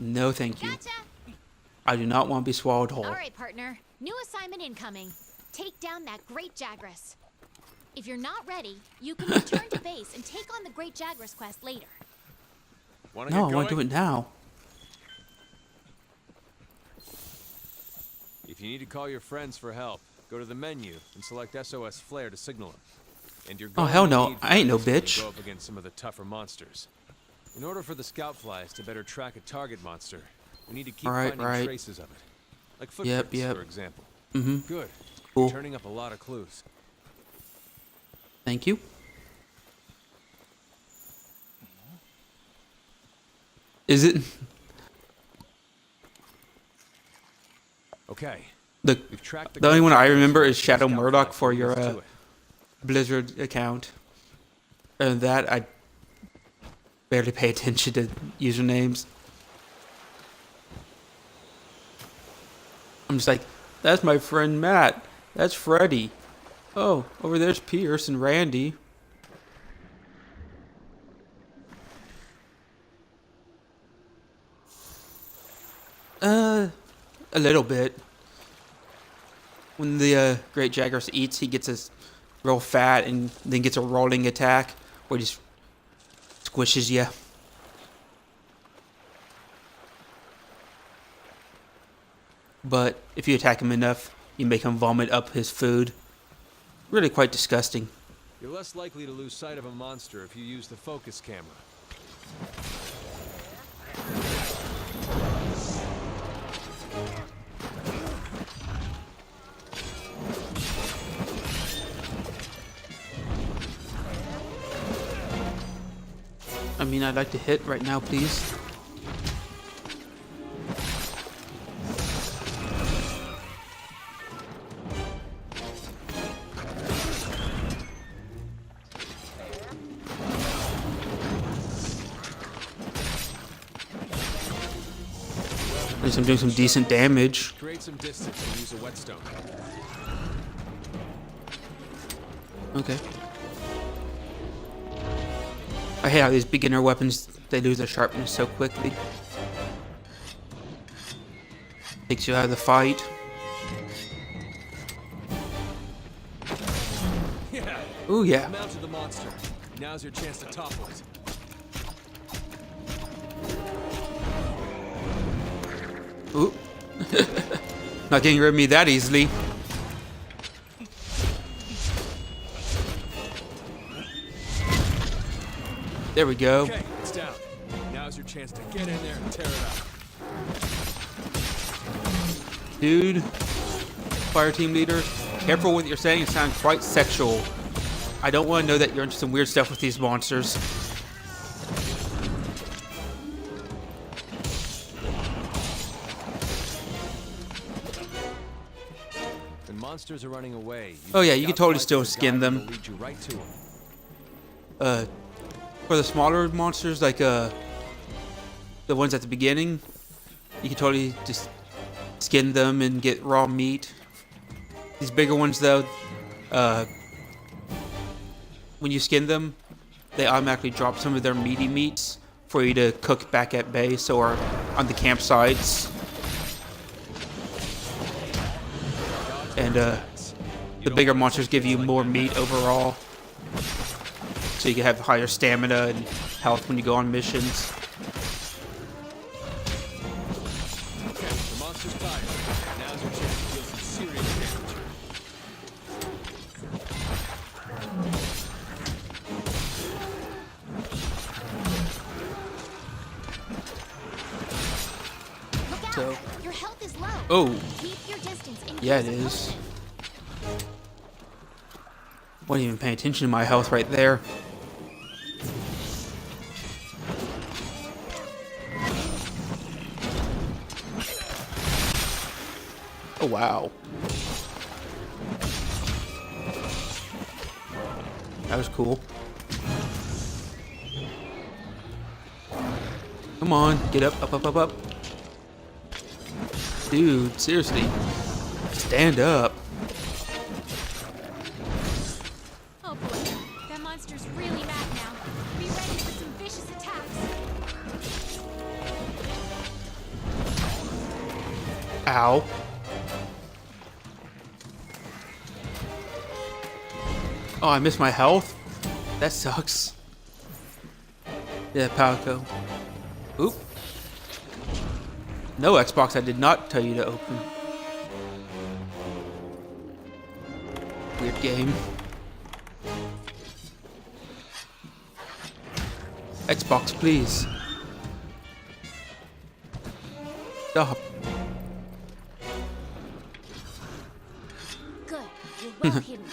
No, thank you. Gotcha. I do not want to be swallowed whole. All right, partner. New assignment incoming. Take down that Great Jagras. If you're not ready, you can return to base and take on the Great Jagras quest later. Wanna No, I get want to do going? it now. If you need to call your friends for help, go to the menu and select SOS Flare to signal them. And you're Oh, going hell to no. need I ain't no friends when you bitch. Go up against some of the tougher monsters. In order for the scout flies to better track a target monster, we need to keep finding traces of it. Like footprints, yep. for example. Mm-hmm. Good. Cool. You're turning up a lot of clues. Thank you. Is it? Okay. The We've tracked the only one I Great remember Jagras is to the Shadow scout Murdoch fly for leading your us to it. Blizzard account. And that I barely pay attention to usernames. I'm just like, that's my friend Matt. That's Freddy. Oh, over there's Pierce and Randy. A little bit. When the Great Jagras eats, he gets us real fat and then gets a rolling attack where he just squishes you. But if you attack him enough, you make him vomit up his food. Really quite disgusting. You're less likely to lose sight of a monster if you use the focus camera. I mean, I'd like to hit right now, please. At least I'm doing some decent damage. Create some distance and use a whetstone. Okay. I hate how these beginner weapons, they lose their sharpness so quickly. Takes you out of the fight. Yeah. Ooh, yeah. Mounted the monster. Now's your chance to topple it. Ooh. Not getting rid of me that easily. There we go. Okay, it's down. Now's your chance to get in there and tear it up. Dude, fire team leader, careful what you're saying. It sounds quite sexual. I don't want to know that you're into some weird stuff with these monsters. When monsters are running away, Oh yeah, you scout can totally flies still with a skin guide them. that'll lead you right to 'em. For the smaller monsters, like the ones at the beginning, you can totally just skin them and get raw meat. These bigger ones, though, when you skin them, they automatically drop some of their meaty meats for you to cook back at base or on the campsites. And The bigger monsters give you more meat overall. So you can have higher stamina and health when you go on missions. Okay, the monster's tired. Now's your chance to deal some serious damage. Look out! So- Your health is low. Oh, Keep your distance in yeah, it case of is. motion. Wasn't even paying attention to my health right there. Oh, wow. That was cool. Come on, get up, up, up, up, up. Dude, seriously. Stand up. Oh boy, that monster's really mad now. Be ready for some vicious attacks. Ow. Oh, I missed my health? That sucks. Yeah, Palco. Oop. No, Xbox, I did not tell you to open. Weird game. Xbox, please. Stop. Good, you're well hidden.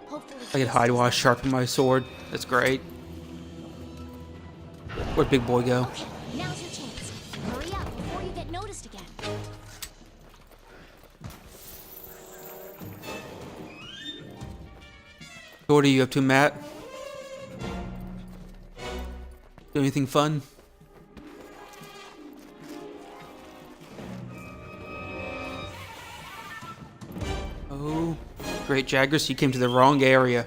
Hopefully I can hide while I sharpen my sword. That's great. Where'd Big Boy go? Okay, now's your chance. Hurry up before you get noticed again. So what are you up to, Matt? Do anything fun? Oh, great Jagras, you came to the wrong area.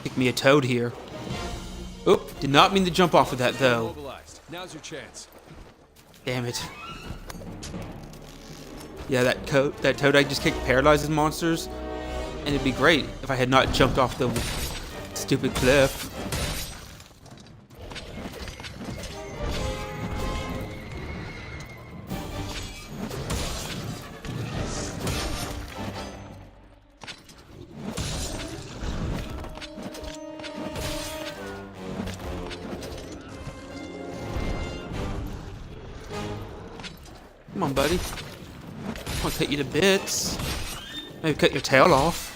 Pick me a toad here. Oop, did not mean to jump off of that though. Mobilized. Now's your chance. Damn it. Yeah, that toad I just kicked paralyzes monsters. And it'd be great if I had not jumped off the stupid cliff. Come on, buddy. I'll cut you to bits. Maybe cut your tail off.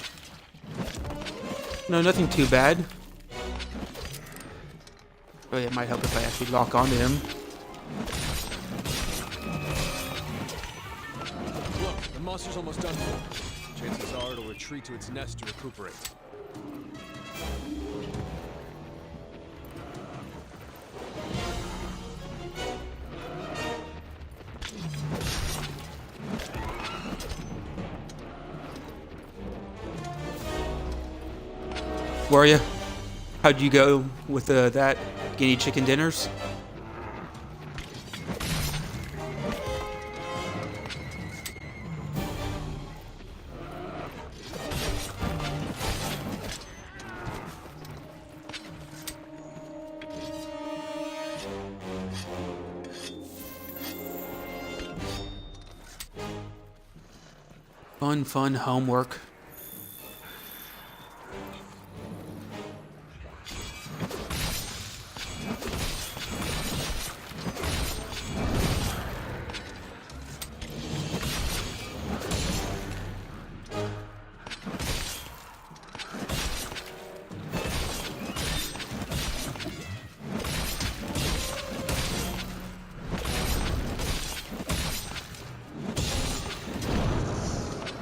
No, nothing too bad. Oh yeah, it might help if I actually lock onto him. Look, the monster's almost done for. Chances are it'll retreat to its nest to recuperate. Were you? How'd you go with that? Guinea chicken dinners? Fun homework.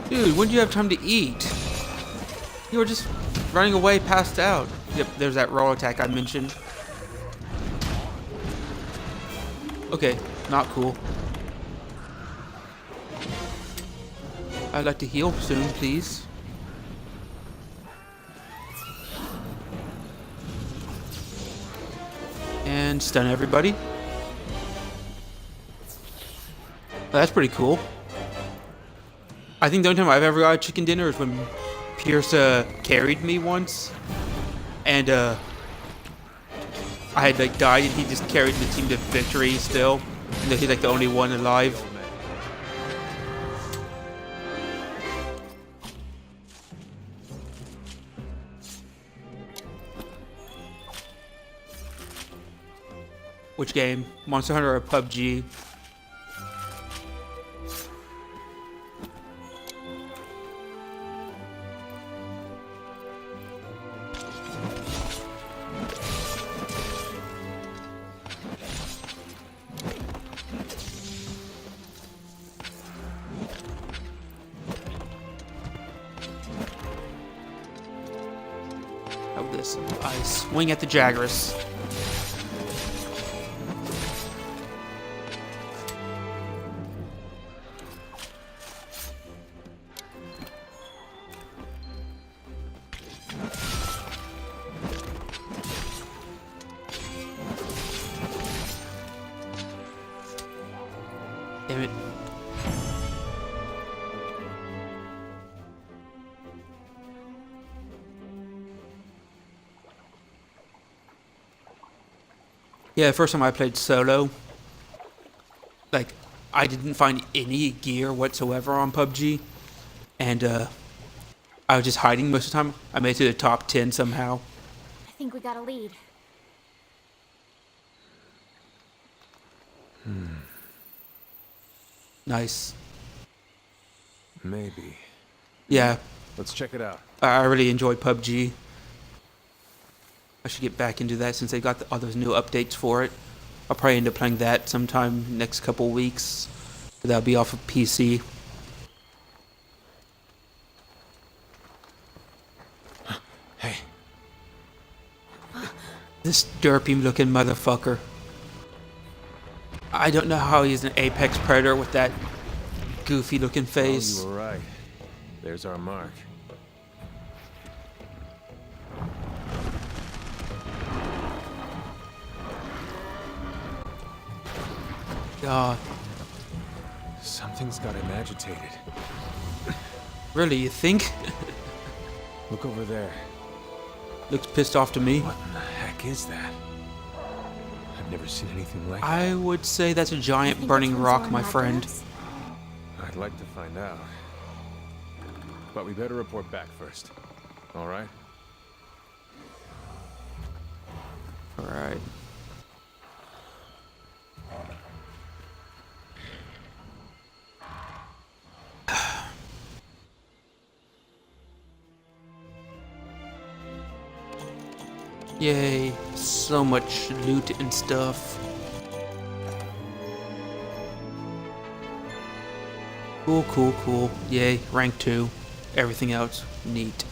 Dude, when did you have time to eat? You were just running away, passed out. Yep, there's that raw attack I mentioned. Okay, not cool. I'd like to heal soon, please. And stun everybody. Oh, that's pretty cool. I think the only time I've ever got a chicken dinner is when Pierce carried me once, and I had like died, and he just carried the team to victory still. And he's like the only one alive. Which game? Monster Hunter or PUBG? Oh, this. I swing at the Jagras. Damn it. Yeah, the first time I played solo, like, I didn't find any gear whatsoever on PUBG, and I was just hiding most of the time. I made it to the top 10 somehow. I think we got a lead. Nice. Maybe. Yeah, Let's check it out. I really enjoy PUBG. I should get back into that since they got all those new updates for it. I'll probably end up playing that sometime next couple weeks. That'll be off of PC. Hey. This derpy looking motherfucker. I don't know how he's an apex predator with that goofy looking face. Oh, you were right. There's our mark. God, Something's got him agitated. really, you think? Look over there. Looks pissed off to me. What in the heck is that? I've never seen anything like it. I would say that's a You giant think burning that's rock, what's my on friend. Jagras? I'd like to find out. But we better report back first. All right? Alright. Yay, so much loot and stuff. Cool, cool, cool. Yay, rank 2. Everything else, neat.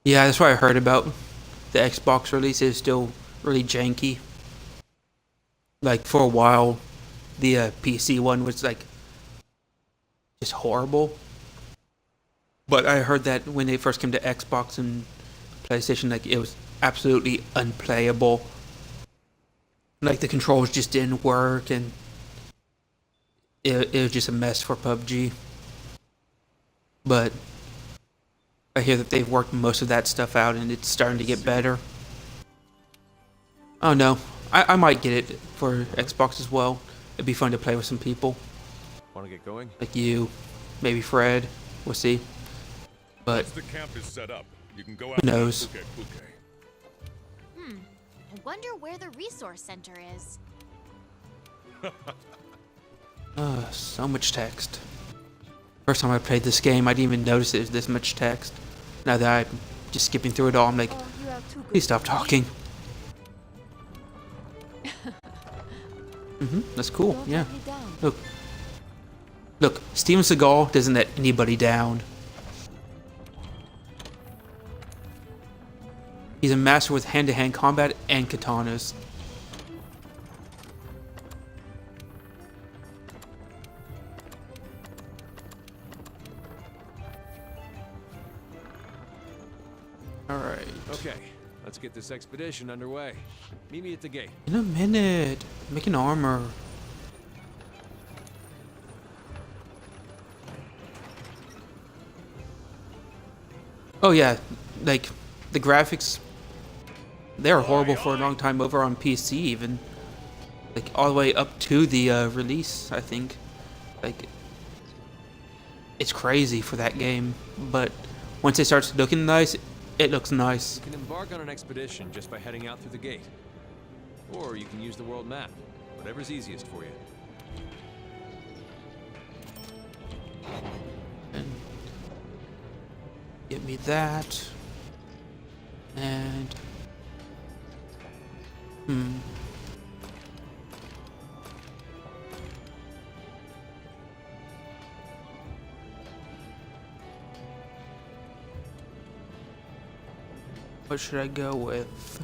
Yeah, that's what I heard about. The Xbox release is still really janky. Like, for a while, the PC one was like just horrible. But I heard that when they first came to Xbox and PlayStation, like, it was absolutely unplayable. Like, the controls just didn't work, and it was just a mess for PUBG. But I hear that they've worked most of that stuff out, and it's starting to get better. Oh no, I might get it for Xbox as well. It'd be fun to play with some people. Want to get going? Like you, maybe Fred. We'll see. But Once the camp is set up, you can go out. who knows? Okay, okay. I wonder where the resource center is. So much text. First time I played this game, I didn't even notice it was this much text. Now that I'm just skipping through it all, I'm like, please stop talking. That's cool. Yeah. Look. Look, Steven Seagal doesn't let anybody down. He's a master with hand-to-hand combat and katanas. Alright. Okay. Let's get this expedition underway. Meet me at the gate. In a minute. Making armor. Oh yeah, like the graphics, they were horrible for a long time over on PC even. Like all the way up to the release, I think. Like it's crazy for that game, but once it starts looking nice, it looks nice. You can embark on an expedition just by heading out through the gate. Or you can use the world map, whatever's easiest for you. And get me that. And what should I go with?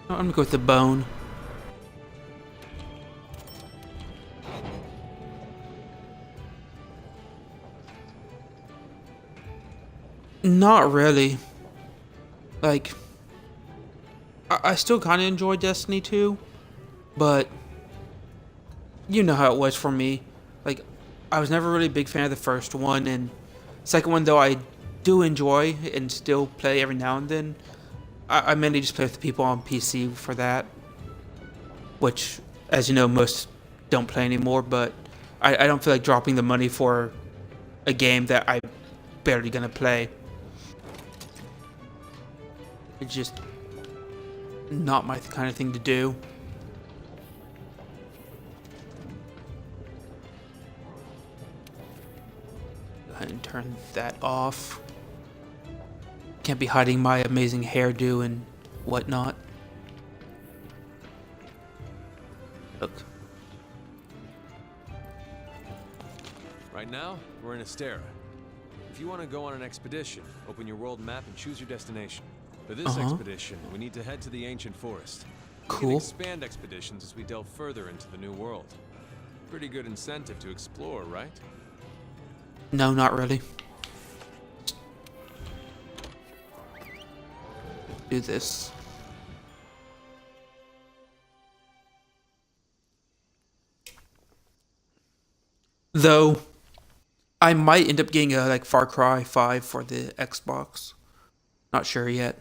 Oh, I'm gonna go with the bone. Not really. Like, I still kind of enjoy Destiny 2, but you know how it was for me. Like, I was never really a big fan of the first one, and second one, though I do enjoy and still play every now and then, I mainly just play with the people on PC for that, which, as you know, most don't play anymore, but I don't feel like dropping the money for a game that I'm barely gonna play. It's just not my kind of thing to do. Go ahead and turn that off. Can't be hiding my amazing hairdo and whatnot. Look. Right now, we're in Astera. If you want to go on an expedition, open your world map and choose your destination. For this expedition, we need to head to the ancient forest. We can Cool. expand expeditions as we delve further into the new world. Pretty good incentive to explore, right? No, not really. Do this. Though, I might end up getting a like Far Cry 5 for the Xbox. Not sure yet.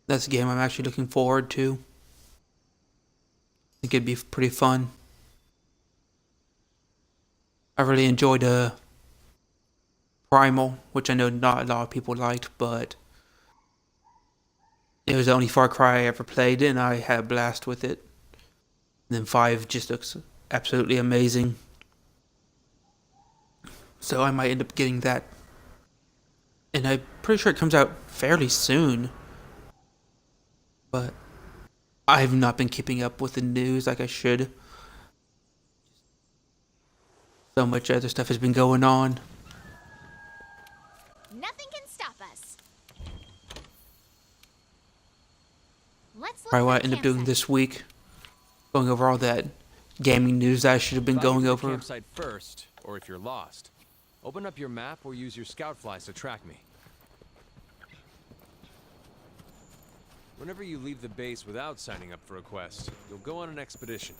That's a game I'm actually looking forward to. I think it'd be pretty fun. I really enjoyed Primal, which I know not a lot of people liked, but it was the only Far Cry I ever played, and I had a blast with it. And then 5 just looks absolutely amazing. So I might end up getting that. And I'm pretty sure it comes out fairly soon. But I've not been keeping up with the news like I should. So much other stuff has been going on. Nothing can stop us. Let's look Probably what I for a end up doing campsite. this week. Going over all that gaming news that I should have been Find going your over. campsite first, or if you're lost, open up your map or use your scout flies to track me. Whenever you leave the base without signing up for a quest, you'll go on an expedition.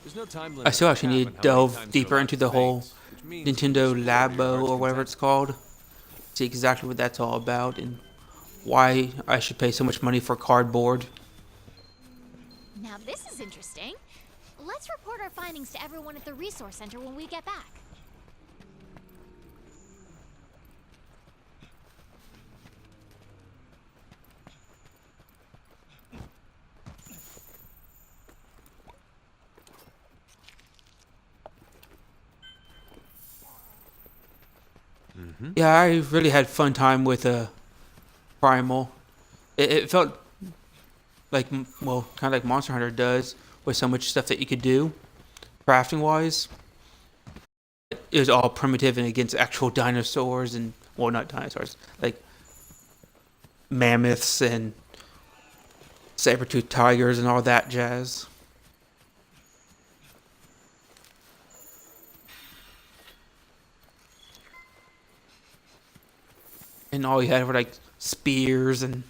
There's no time limit. I still on actually the need map to and how many delve times deeper you're into allowed the to whole phase, which means you Nintendo should explore your Labo heart's or whatever content. it's called. See exactly what that's all about and why I should pay so much money for cardboard. Now this is interesting. Let's report our findings to everyone at the resource center when we get back. Yeah, I really had fun time with Primal. It felt like, well, kind of like Monster Hunter does, with so much stuff that you could do, crafting wise. It was all primitive and against actual dinosaurs and, well, not dinosaurs, like mammoths and saber-toothed tigers and all that jazz. And all you had were like spears and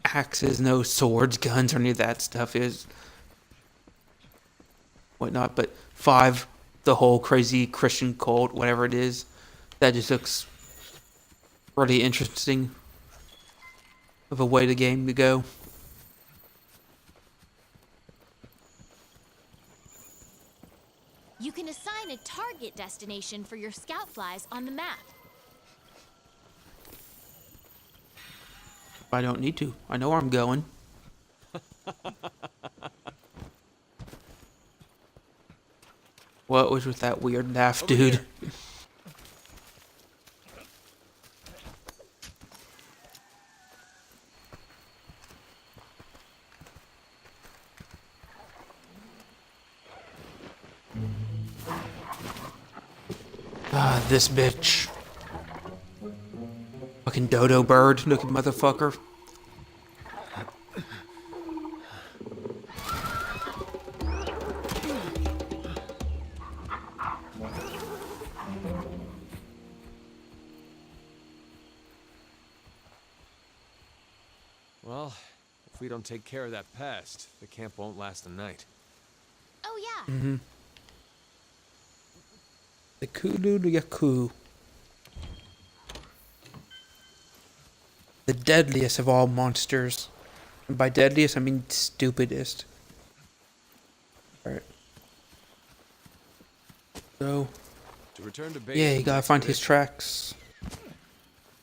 axes, no swords, guns, or any of that stuff is whatnot. But 5, the whole crazy Christian cult, whatever it is, that just looks really interesting of a way the game to go. You can assign a target destination for your scout flies on the map. I don't need to. I know where I'm going. What was with that weird laugh, dude? Ah, this bitch. Fucking dodo bird looking motherfucker. Well, if we don't take care of that pest, the camp won't last a night. Oh yeah. Mm-hmm. The Kulu Yaku. The deadliest of all monsters. And by deadliest, I mean stupidest. Alright. So, To return to base, yeah, you for gotta next find his mission, tracks.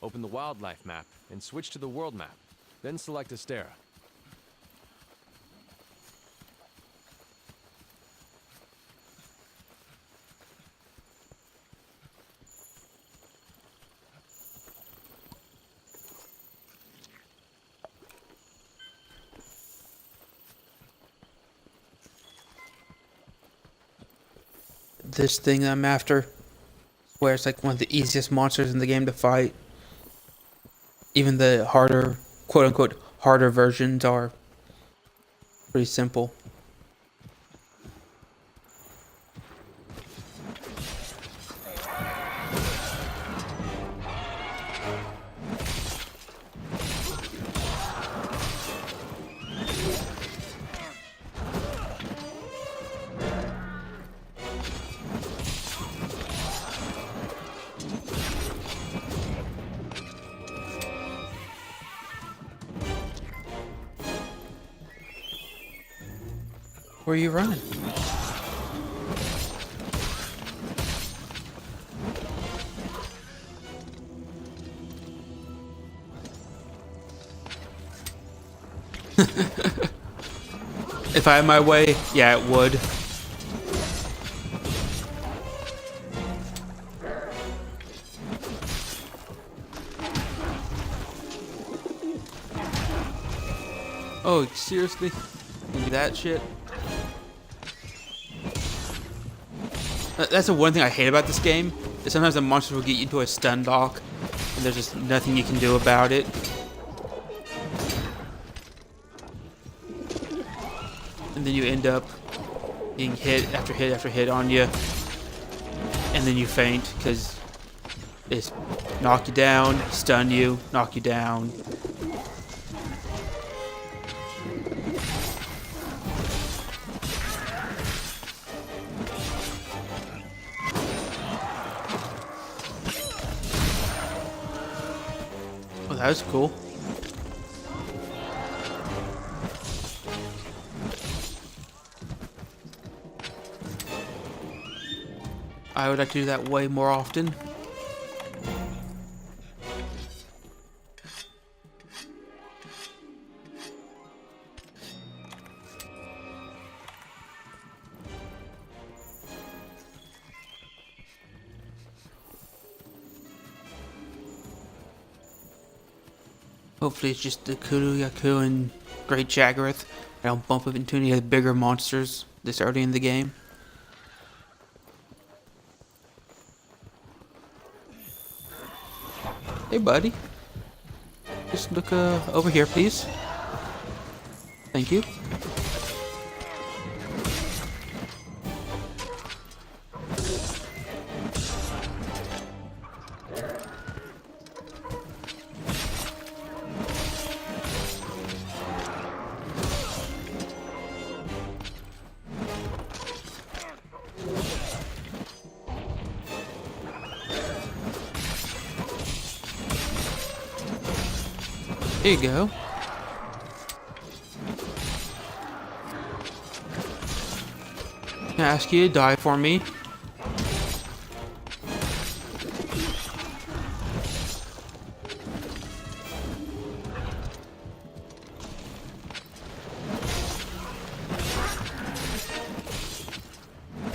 Open the wildlife map and switch to the world map. Then select Astera. This thing I'm after, where it's like one of the easiest monsters in the game to fight. Even the harder, quote unquote, harder versions are pretty simple. Where are you running? If I had my way, yeah, it would. Oh, seriously? You do that shit? That's the one thing I hate about this game, is sometimes the monsters will get you into a stun lock, and there's just nothing you can do about it. And then you end up being hit after hit after hit on you, and then you faint, because they just knock you down, stun you, knock you down. Oh, that was cool. I would like to do that way more often. Hopefully it's just the Kulu Yaku and Great Jagarath. I don't bump up into any of the bigger monsters this early in the game. Hey buddy. Just look over here, please. Thank you. There you go. Can I ask you to die for me?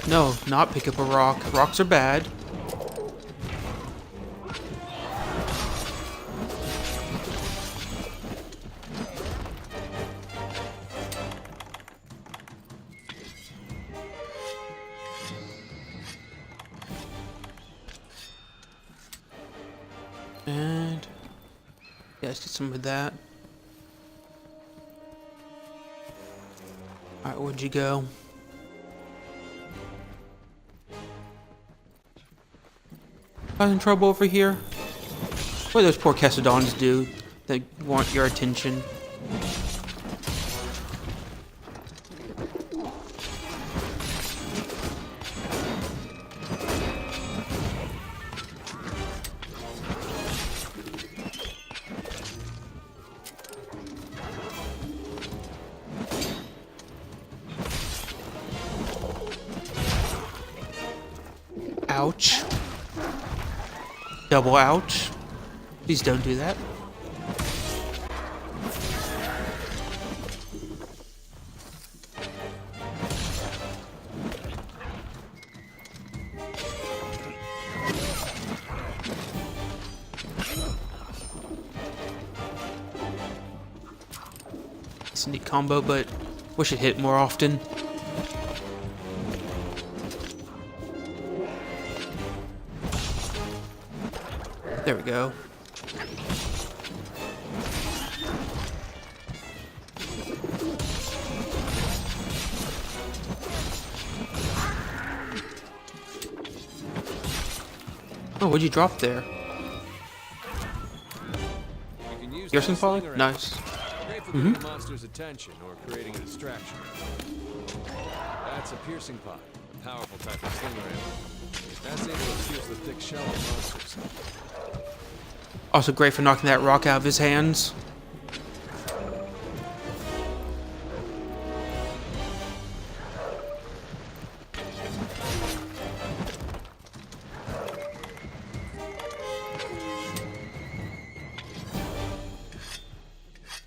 No, not pick up a rock. Rocks are bad. And yeah, let's get some of that. Alright, where'd you go? Causing trouble over here? What do those poor Cassadons do that want your attention? Ouch. Double ouch. Please don't do that. It's a neat combo, but wish it hit more often. There we go. Oh, what'd you drop there? You can use Piercing that volley? slinger Nice. Great for getting the monster's attention or creating a distraction. That's a piercing pod, a powerful type of slinger ammo. That's able to pierce the thick shell of monsters. Also great for knocking that rock out of his hands.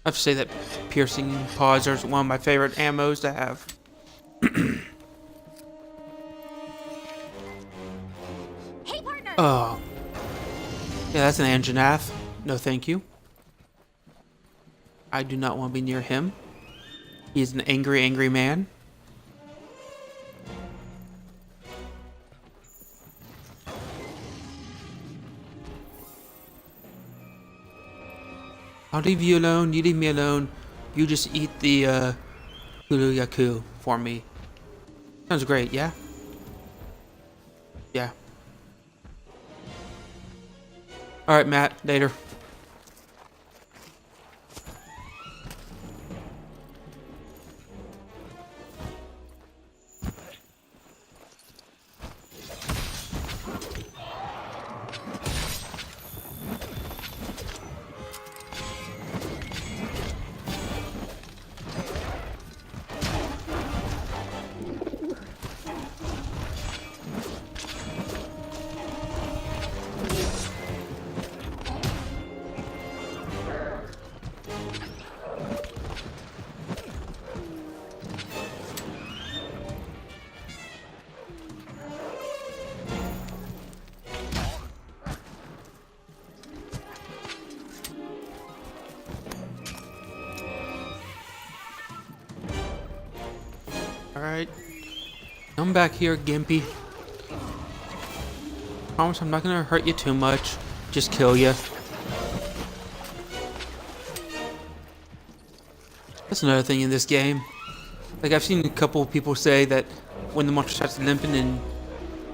I have to say that piercing pods are one of my favorite ammos to have. Hey, partner! Oh. Yeah, that's an Anjanath. No thank you. I do not want to be near him. He is an angry, angry man. I'll leave you alone. You leave me alone. You just eat the Hulu Yaku for me. Sounds great, yeah? Yeah. Alright, Matt. Later. Alright. Come back here, Gimpy. Promise I'm not gonna hurt you too much. Just kill you. That's another thing in this game. Like, I've seen a couple of people say that when the monster starts limping and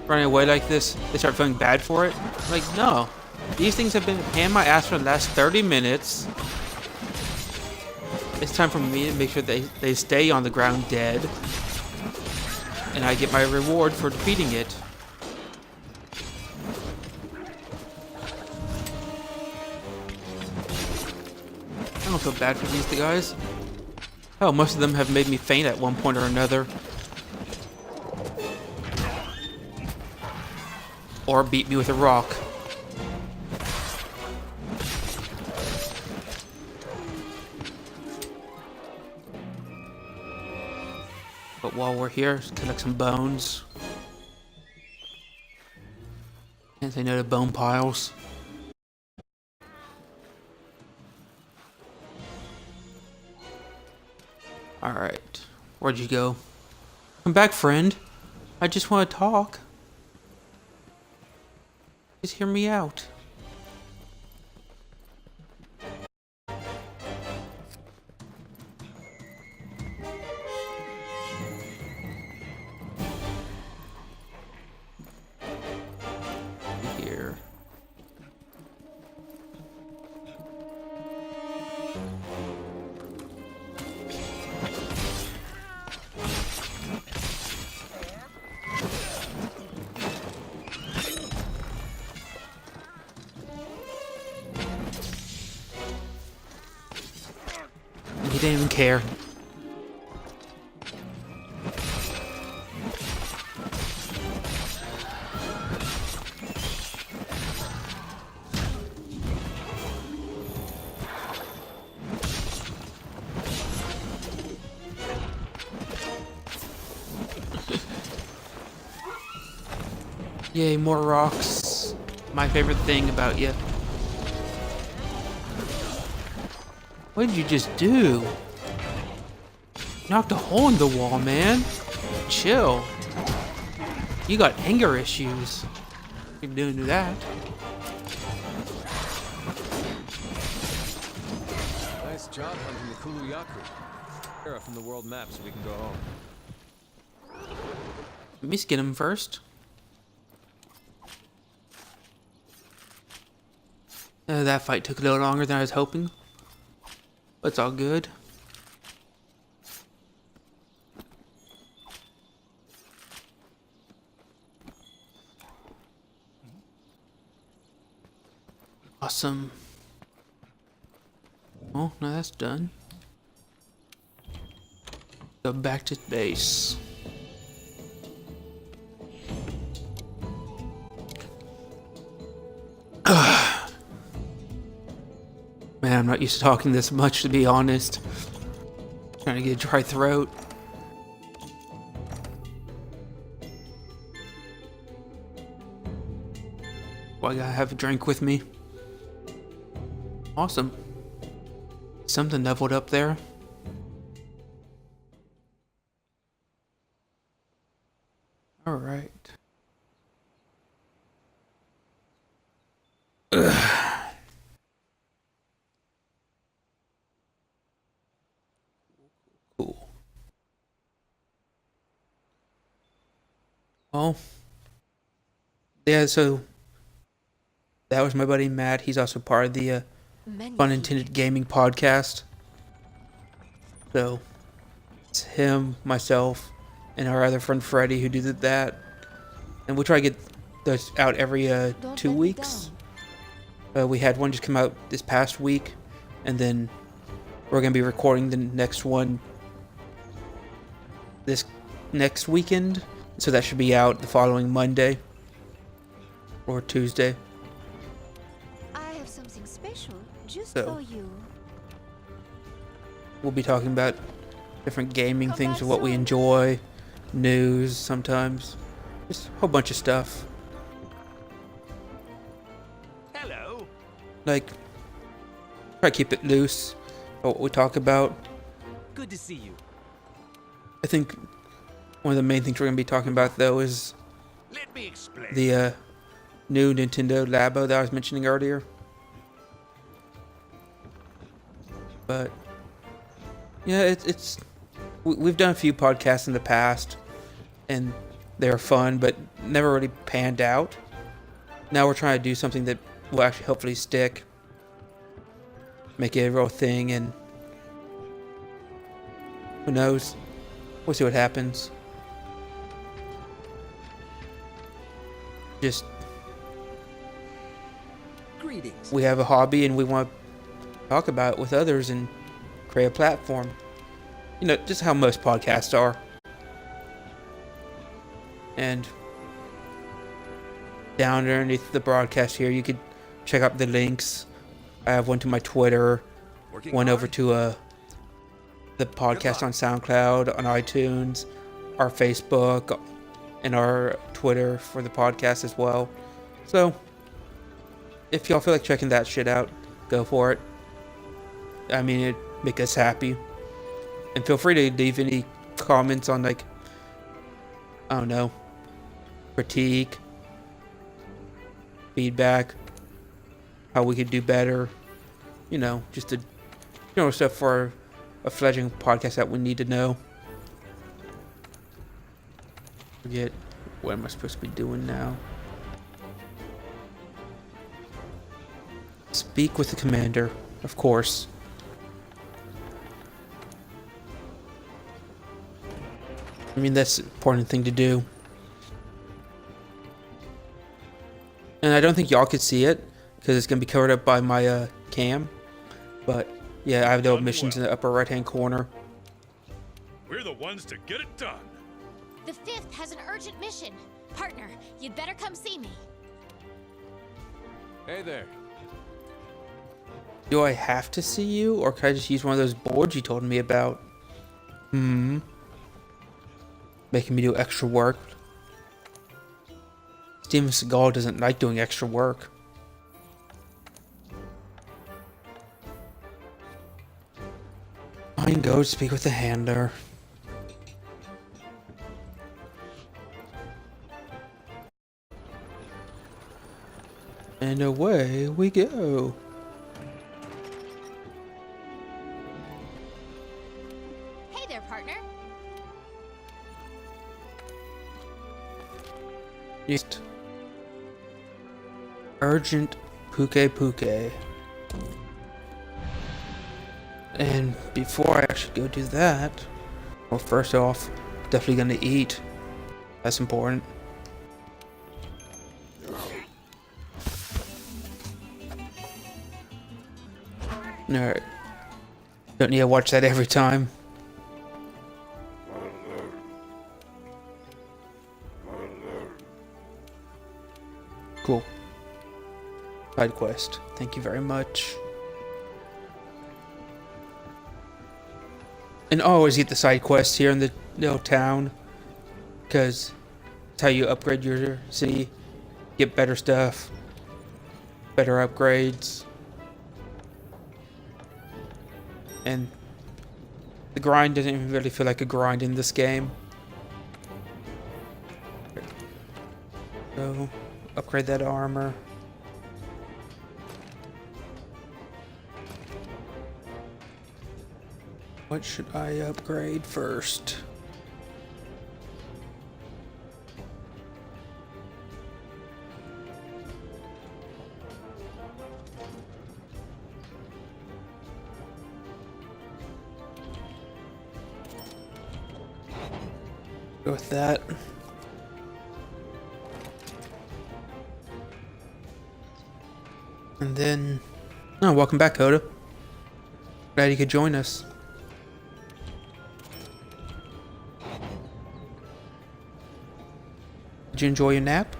running away like this, they start feeling bad for it. Like, no. These things have been paying my ass for the last 30 minutes. It's time for me to make sure they stay on the ground dead. And I get my reward for defeating it. I don't feel bad for these guys. Oh, most of them have made me faint at one point or another. Or beat me with a rock. But while we're here, let's collect some bones. Can't say no to bone piles. Alright. Where'd you go? Come back, friend. I just want to talk. Just hear me out. Here. He didn't even care. Yay, more rocks. My favorite thing about you. What did you just do? Knocked a hole in the wall, man. Chill. You got anger issues. Keep doing that. Nice job hunting the Kuluyaku. Era from the world map so we can go home. Let me skin him first. That fight took a little longer than I was hoping. But it's all good. Awesome. Well, now that's done. Go back to base. Man, I'm not used to talking this much, to be honest. Trying to get a dry throat. Well, I gotta have a drink with me. Awesome. Something leveled up there. Alright. Cool. Well, yeah, so that was my buddy Matt. He's also part of the Fun Intended Gaming podcast. So it's him, myself, and our other friend Freddie who did that. And we try to get those out every 2 weeks. We had one just come out this past week, and then we're going to be recording the next one this next weekend. So that should be out the following Monday or Tuesday. I have something special just So. for you. We'll be talking about different gaming things, what we enjoy, news sometimes, just a whole bunch of stuff. Hello. Like, try to keep it loose, what we talk about. Good to see you. I think one of the main things we're going to be talking about, though, is Let me explain. the new Nintendo Labo that I was mentioning earlier. But Yeah, we've done a few podcasts in the past, and they're fun, but never really panned out. Now we're trying to do something that will actually hopefully stick, make it a real thing, and who knows? We'll see what happens. Just Greetings. we have a hobby and we want to talk about it with others and create a platform. You know, just how most podcasts are. And down underneath the broadcast here, you could check out the links. I have one to my Twitter, one over to the podcast on Soundcloud, on iTunes, our Facebook, and our Twitter for the podcast as well. So, if y'all feel like checking that shit out, go for it. I mean, it'd make us happy. And feel free to leave any comments on, like, I don't know, critique, feedback, how we could do better. You know, just the general stuff for a fledgling podcast that we need to know. Forget what am I supposed to be doing now. Speak with the commander, of course. I mean, that's an important thing to do. And I don't think y'all could see it, because it's going to be covered up by my cam. But, yeah, I have the missions in the upper right-hand corner. We're the ones to get it done. The 5th has an urgent mission. Partner, you'd better come see me. Hey there. Do I have to see you, or can I just use one of those boards you told me about? Making me do extra work. Steven Seagal doesn't like doing extra work. I can go speak with the handler. And away we go. Hey there, partner. Just urgent puke. And before I actually go do that, well, first off, definitely gonna eat. That's important. Alright. Don't need to watch that every time. Cool. Side quest. Thank you very much. And always get the side quests here in the little town, because it's how you upgrade your city, get better stuff, better upgrades, and the grind doesn't even really feel like a grind in this game. So, upgrade that armor. What should I upgrade first? Go with that. And then... Oh, welcome back, Coda. Glad you could join us. Did you enjoy your nap?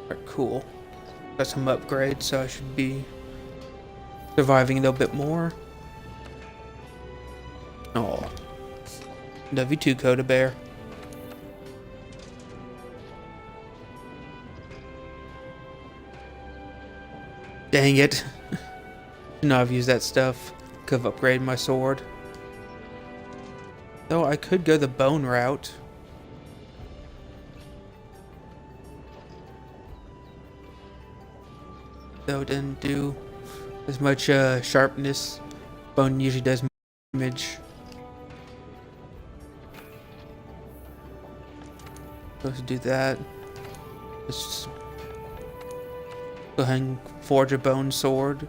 Alright, cool. Got some upgrades, so I should be surviving a little bit more. Oh. Love you too, Coda Bear. Dang it. Shouldn't have used that stuff. Could have upgraded my sword. Though I could go the bone route. Though it didn't do as much sharpness. Bone usually does damage. Let's do that. Let's go ahead and forge a bone sword.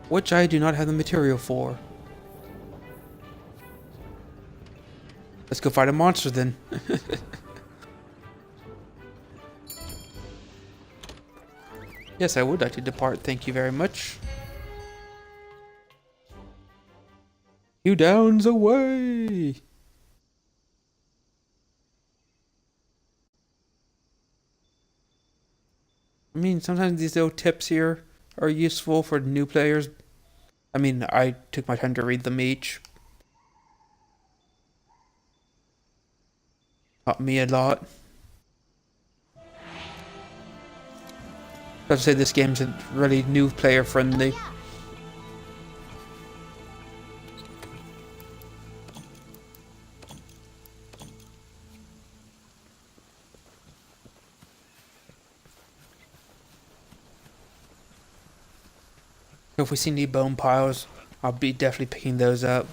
Which I do not have the material for. Let's go fight a monster then. Yes, I would like to depart. Thank you very much. You downs away! I mean, sometimes these little tips here are useful for new players. I mean, I took my time to read them each. Taught me a lot. I'd say this game's really new player friendly. Yeah. If we see any bone piles, I'll be definitely picking those up.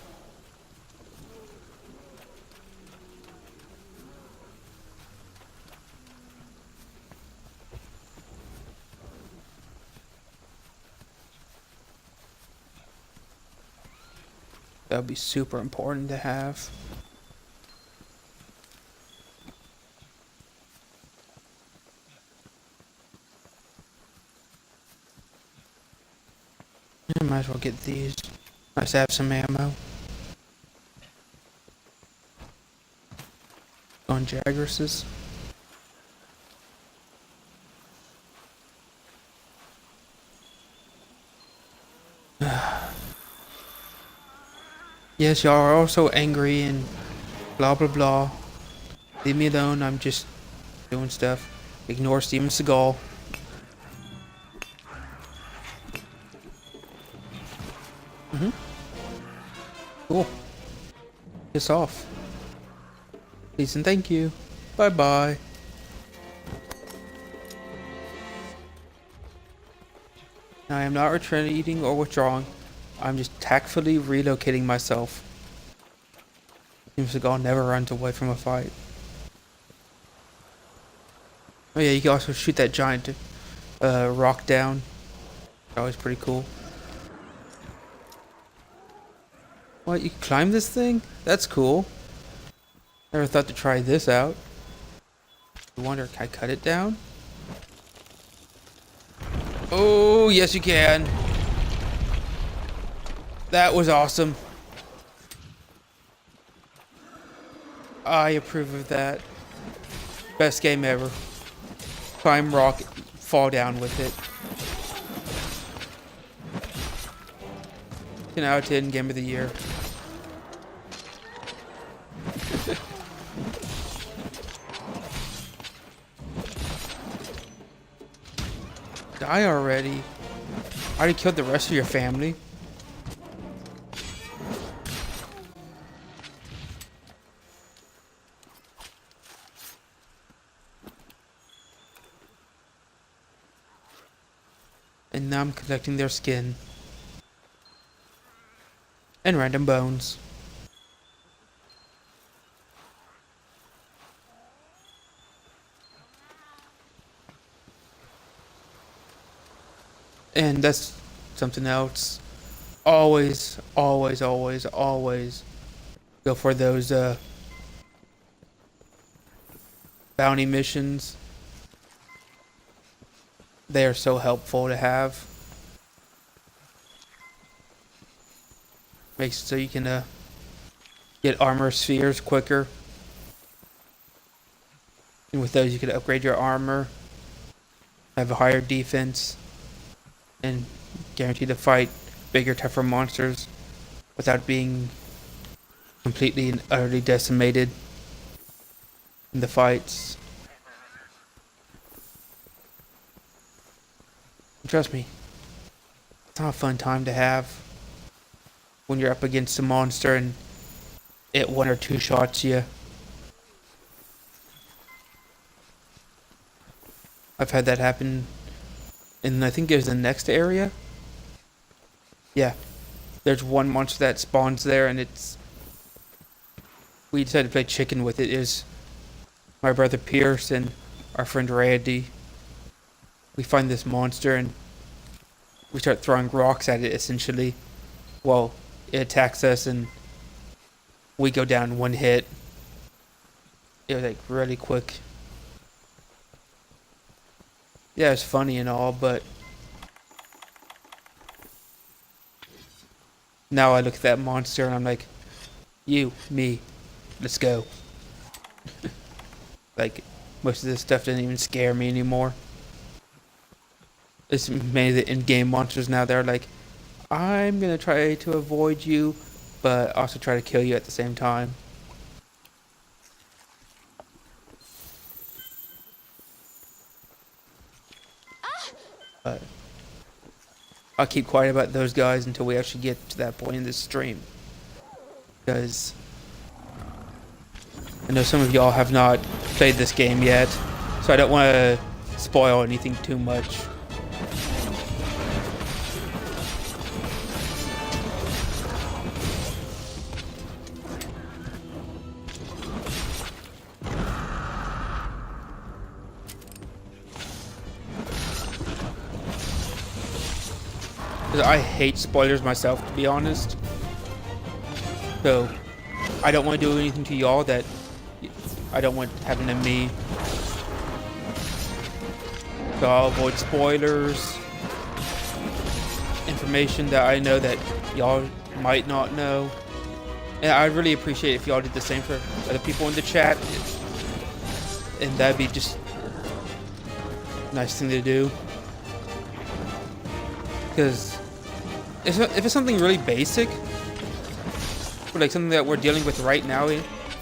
That would be super important to have. I might as well get these. Nice to have some ammo. On Jagresses. Yes, y'all are also angry and blah blah blah. Leave me alone, I'm just doing stuff. Ignore Steven Seagal. Cool. Piss off. Please and thank you. Bye bye. I am not retreating or withdrawing. I'm just tactfully relocating myself. Seems Seagal never runs away from a fight. Oh yeah, you can also shoot that giant rock down. Always pretty cool. What, you can climb this thing? That's cool. Never thought to try this out. I wonder, can I cut it down? Oh, yes you can. That was awesome. I approve of that. Best game ever. Climb rock, fall down with it. 10 out of 10, game of the year. Die already. I already killed the rest of your family. And now I'm collecting their skin. And random bones. And that's something else. Always, always, always, always go for those bounty missions. They are so helpful to have. Makes it so you can get armor spheres quicker. And with those you can upgrade your armor, have a higher defense, and guarantee to fight bigger, tougher monsters without being completely and utterly decimated in the fights. Trust me, it's not a fun time to have when you're up against a monster and it one or two shots you. I've had that happen, and I think there's the next area. Yeah, there's one monster that spawns there, and it's. We decided to play chicken with it. Is my brother Pierce and our friend Randy. We find this monster and we start throwing rocks at it. Essentially, well, it attacks us and we go down one hit. It was like really quick. Yeah, it's funny and all, but now I look at that monster and I'm like, you, me, let's go. Like, most of this stuff doesn't even scare me anymore. It's mainly the in-game monsters now. They're like, I'm gonna try to avoid you, but also try to kill you at the same time. But I'll keep quiet about those guys until we actually get to that point in this stream. Because I know some of y'all have not played this game yet, so I don't want to spoil anything too much. Because I hate spoilers myself, to be honest. So, I don't want to do anything to y'all that I don't want happen to me. So I'll avoid spoilers, information that I know that y'all might not know. And I'd really appreciate if y'all did the same for other people in the chat. And that'd be just a nice thing to do. Because if it's something really basic, or like something that we're dealing with right now,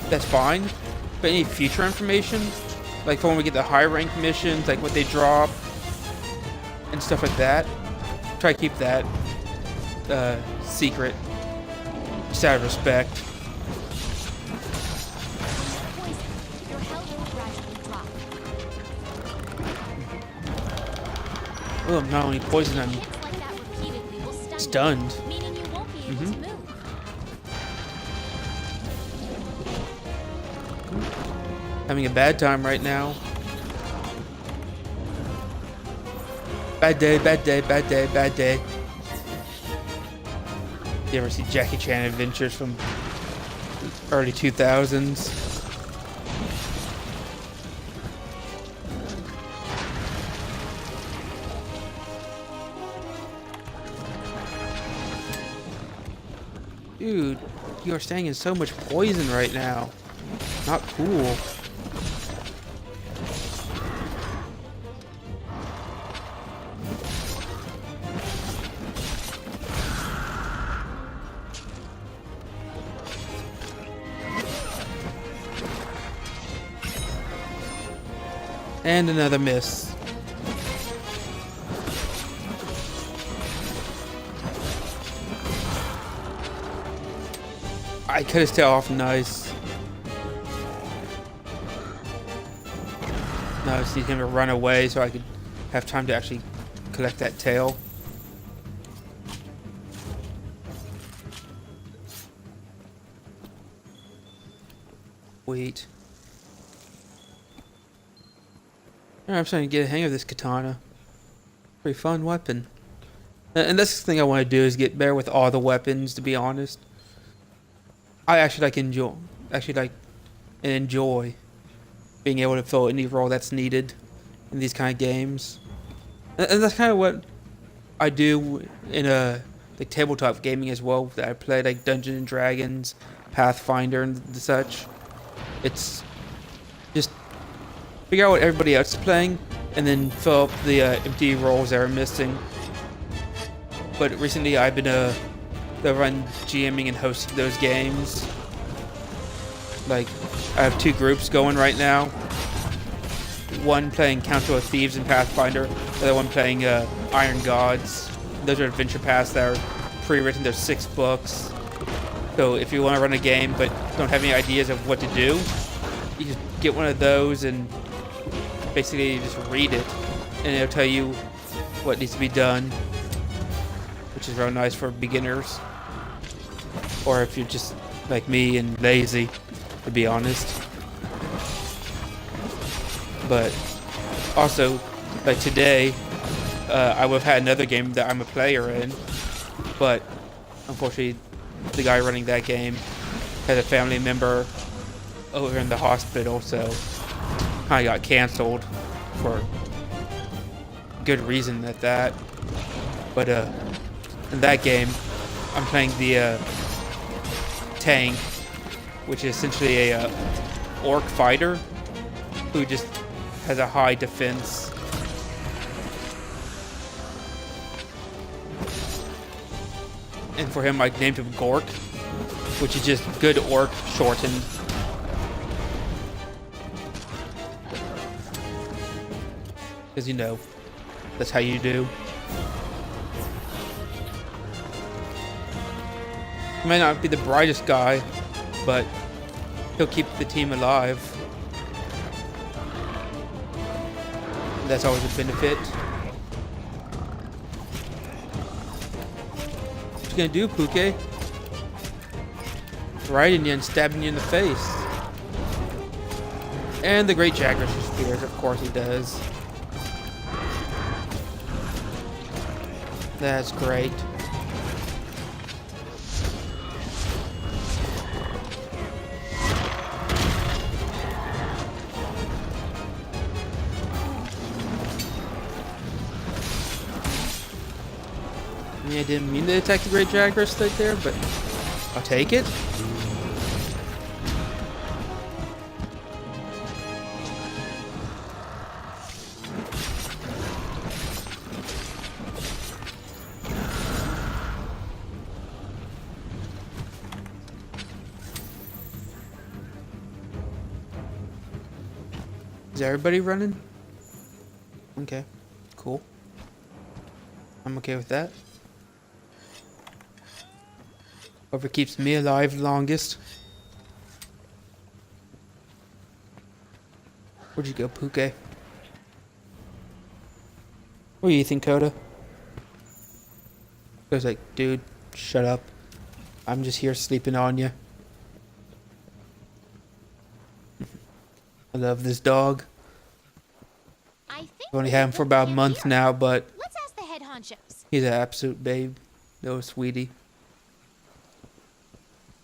that's fine. But any future information, like for when we get the high rank missions, like what they drop and stuff like that, try to keep that secret, just out of respect. Your health will gradually drop. Oh, I'm not only poisoned, I'm Hits like that repeatedly will stun you, stunned. meaning you won't be able to move. Having a bad time right now. Bad day, bad day, bad day, bad day. You ever see Jackie Chan adventures from early 2000s? Dude, you are staying in so much poison right now. Not cool. And another miss. I cut his tail off nice. Now I just need him to run away so I could have time to actually collect that tail. Wait. I'm starting to get a hang of this katana. Pretty fun weapon. And that's the thing I want to do is get better with all the weapons, to be honest. I actually enjoy being able to fill any role that's needed in these kind of games. And that's kind of what I do in like tabletop gaming as well. That I play like Dungeons and Dragons, Pathfinder, and such. It's just figure out what everybody else is playing, and then fill up the empty roles that are missing. But recently, I've been run GMing and hosting those games. Like, I have two groups going right now. One playing Council of Thieves and Pathfinder, the other one playing Iron Gods. Those are adventure paths that are pre-written. There's 6 books. So if you want to run a game but don't have any ideas of what to do, you just get one of those and basically just read it, and it'll tell you what needs to be done, which is real nice for beginners, or if you're just like me and lazy, to be honest. But also, like today, I would have had another game that I'm a player in, but unfortunately the guy running that game had a family member over in the hospital, so kind of got canceled for good reason at that. But in that game, I'm playing the tank, which is essentially a orc fighter who just has a high defense. And for him, I named him Gork, which is just good orc shortened. Because, you know, that's how you do. He might not be the brightest guy, but he'll keep the team alive. That's always a benefit. What you gonna do, Puke? Riding you and stabbing you in the face. And the Great Jagger spears, of course he does. That's great. I mean, I didn't mean to attack the Great Jaguars right there, but I'll take it. Is everybody running? Okay, cool. I'm okay with that. Whoever keeps me alive longest. Where'd you go, Puke? What do you think, Coda? I was like, dude, shut up. I'm just here sleeping on you. I love this dog. I think I've only had him for about a month now, but let's ask the head honchos. he's an absolute babe. Little sweetie.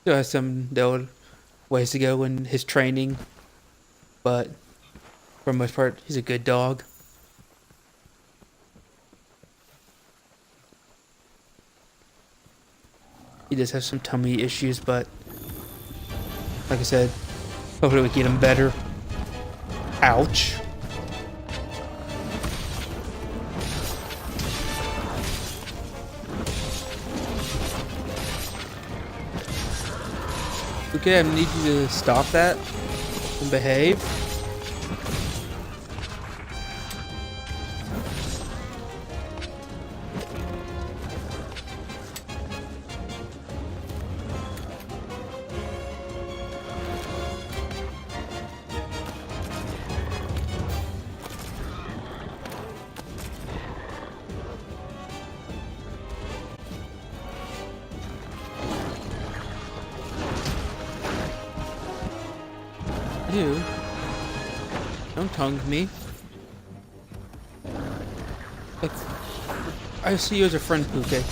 Still has some little ways to go in his training, but for the most part, he's a good dog. He does have some tummy issues, but like I said, hopefully we get him better. Ouch. Okay, I need you to stop that and behave. Dude, don't tongue me. Like, I see you as a friend, Puke.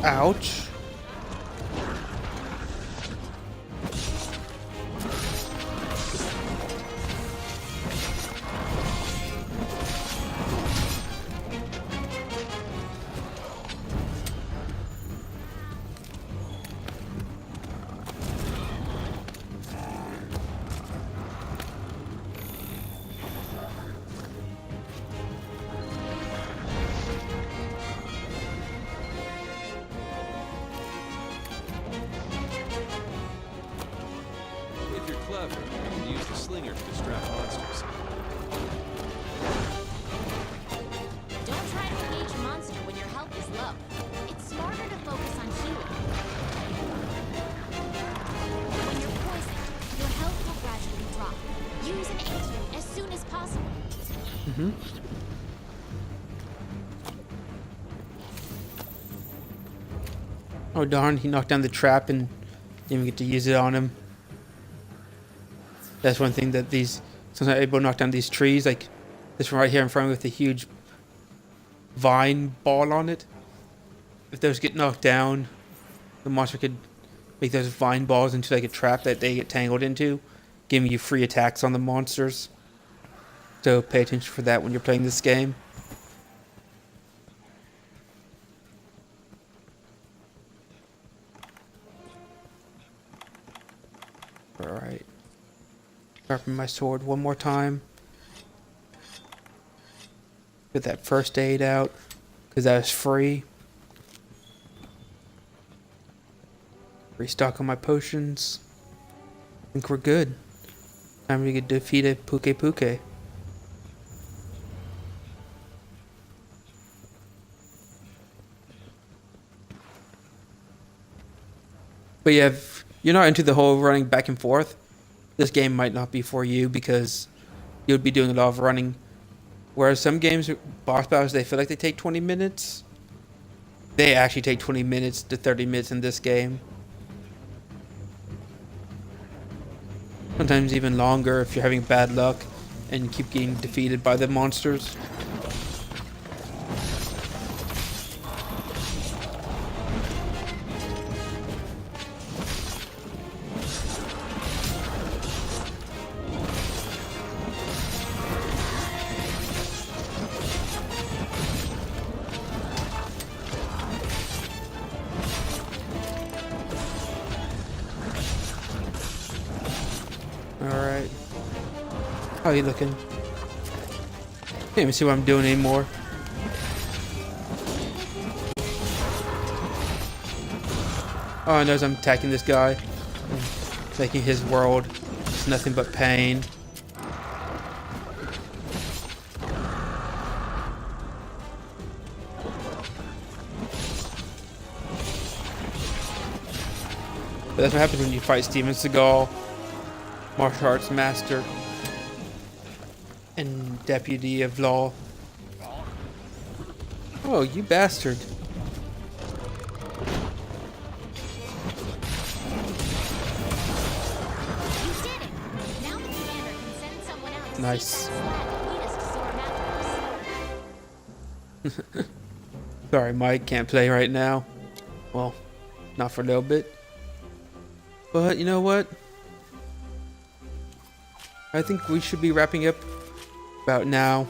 Ouch. If you're clever, you can use the slinger to distract monsters. Don't try to engage Oh darn, he knocked down the trap and didn't even get to use it on him. That's one thing that sometimes able to knock down these trees, like this one right here in front of me with a huge vine ball on it. If those get knocked down, the monster could make those vine balls into like a trap that they get tangled into, giving you free attacks on the monsters. So pay attention for that when you're playing this game. Alright. Sharpen my sword one more time. Get that first aid out, because that was free. Restock on my potions. I think we're good. Time to get defeated Puke Puke. But yeah, if you're not into the whole running back and forth, this game might not be for you because you'll be doing a lot of running. Whereas some games, boss battles, they feel like they take 20 minutes. They actually take 20 minutes to 30 minutes in this game. Sometimes even longer if you're having bad luck and you keep getting defeated by the monsters. Alright. How are you looking? Can't even see what I'm doing anymore. Oh, I know I'm attacking this guy. Making his world just nothing but pain. But that's what happens when you fight Steven Seagal, martial arts master and deputy of law. Oh, you bastard. You did it! Now the commander can send someone out to Nice. see that lead us to Soar Mountains. Sorry, Mike, can't play right now. Well, not for a little bit. But you know what? I think we should be wrapping up about now.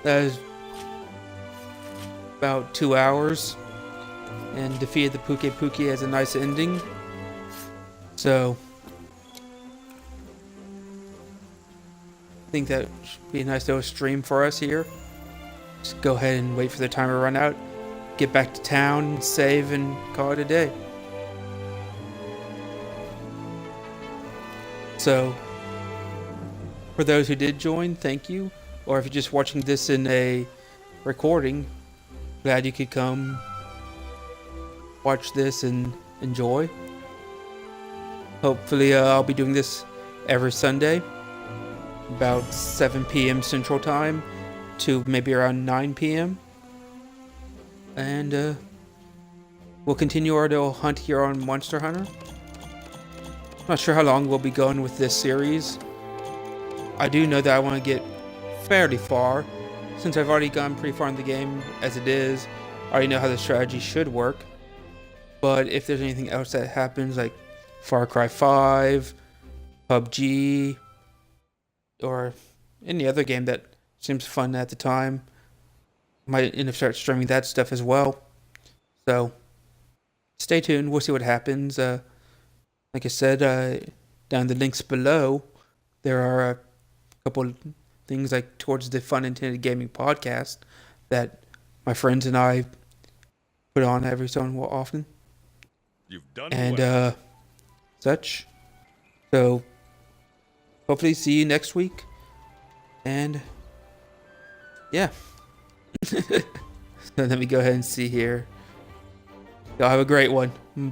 That is about 2 hours. And defeated the Puke Puke as a nice ending. So I think that should be a nice little stream for us here. Just go ahead and wait for the timer to run out. Get back to town, save, and call it a day. So for those who did join, thank you. Or if you're just watching this in a recording, glad you could come watch this and enjoy. Hopefully I'll be doing this every Sunday, about 7 p.m. Central Time to maybe around 9 p.m. And we'll continue our little hunt here on Monster Hunter. Not sure how long we'll be going with this series. I do know that I want to get fairly far. Since I've already gone pretty far in the game as it is, I already know how the strategy should work. But if there's anything else that happens, like Far Cry 5, PUBG, or any other game that seems fun at the time, might end up start streaming that stuff as well. So stay tuned. We'll see what happens. Like I said, down the links below, there are a couple things like towards the Fun Intended Gaming podcast that my friends and I put on every so often. You've done And well. such. So hopefully see you next week. And yeah. So let me go ahead and see here. Y'all have a great one.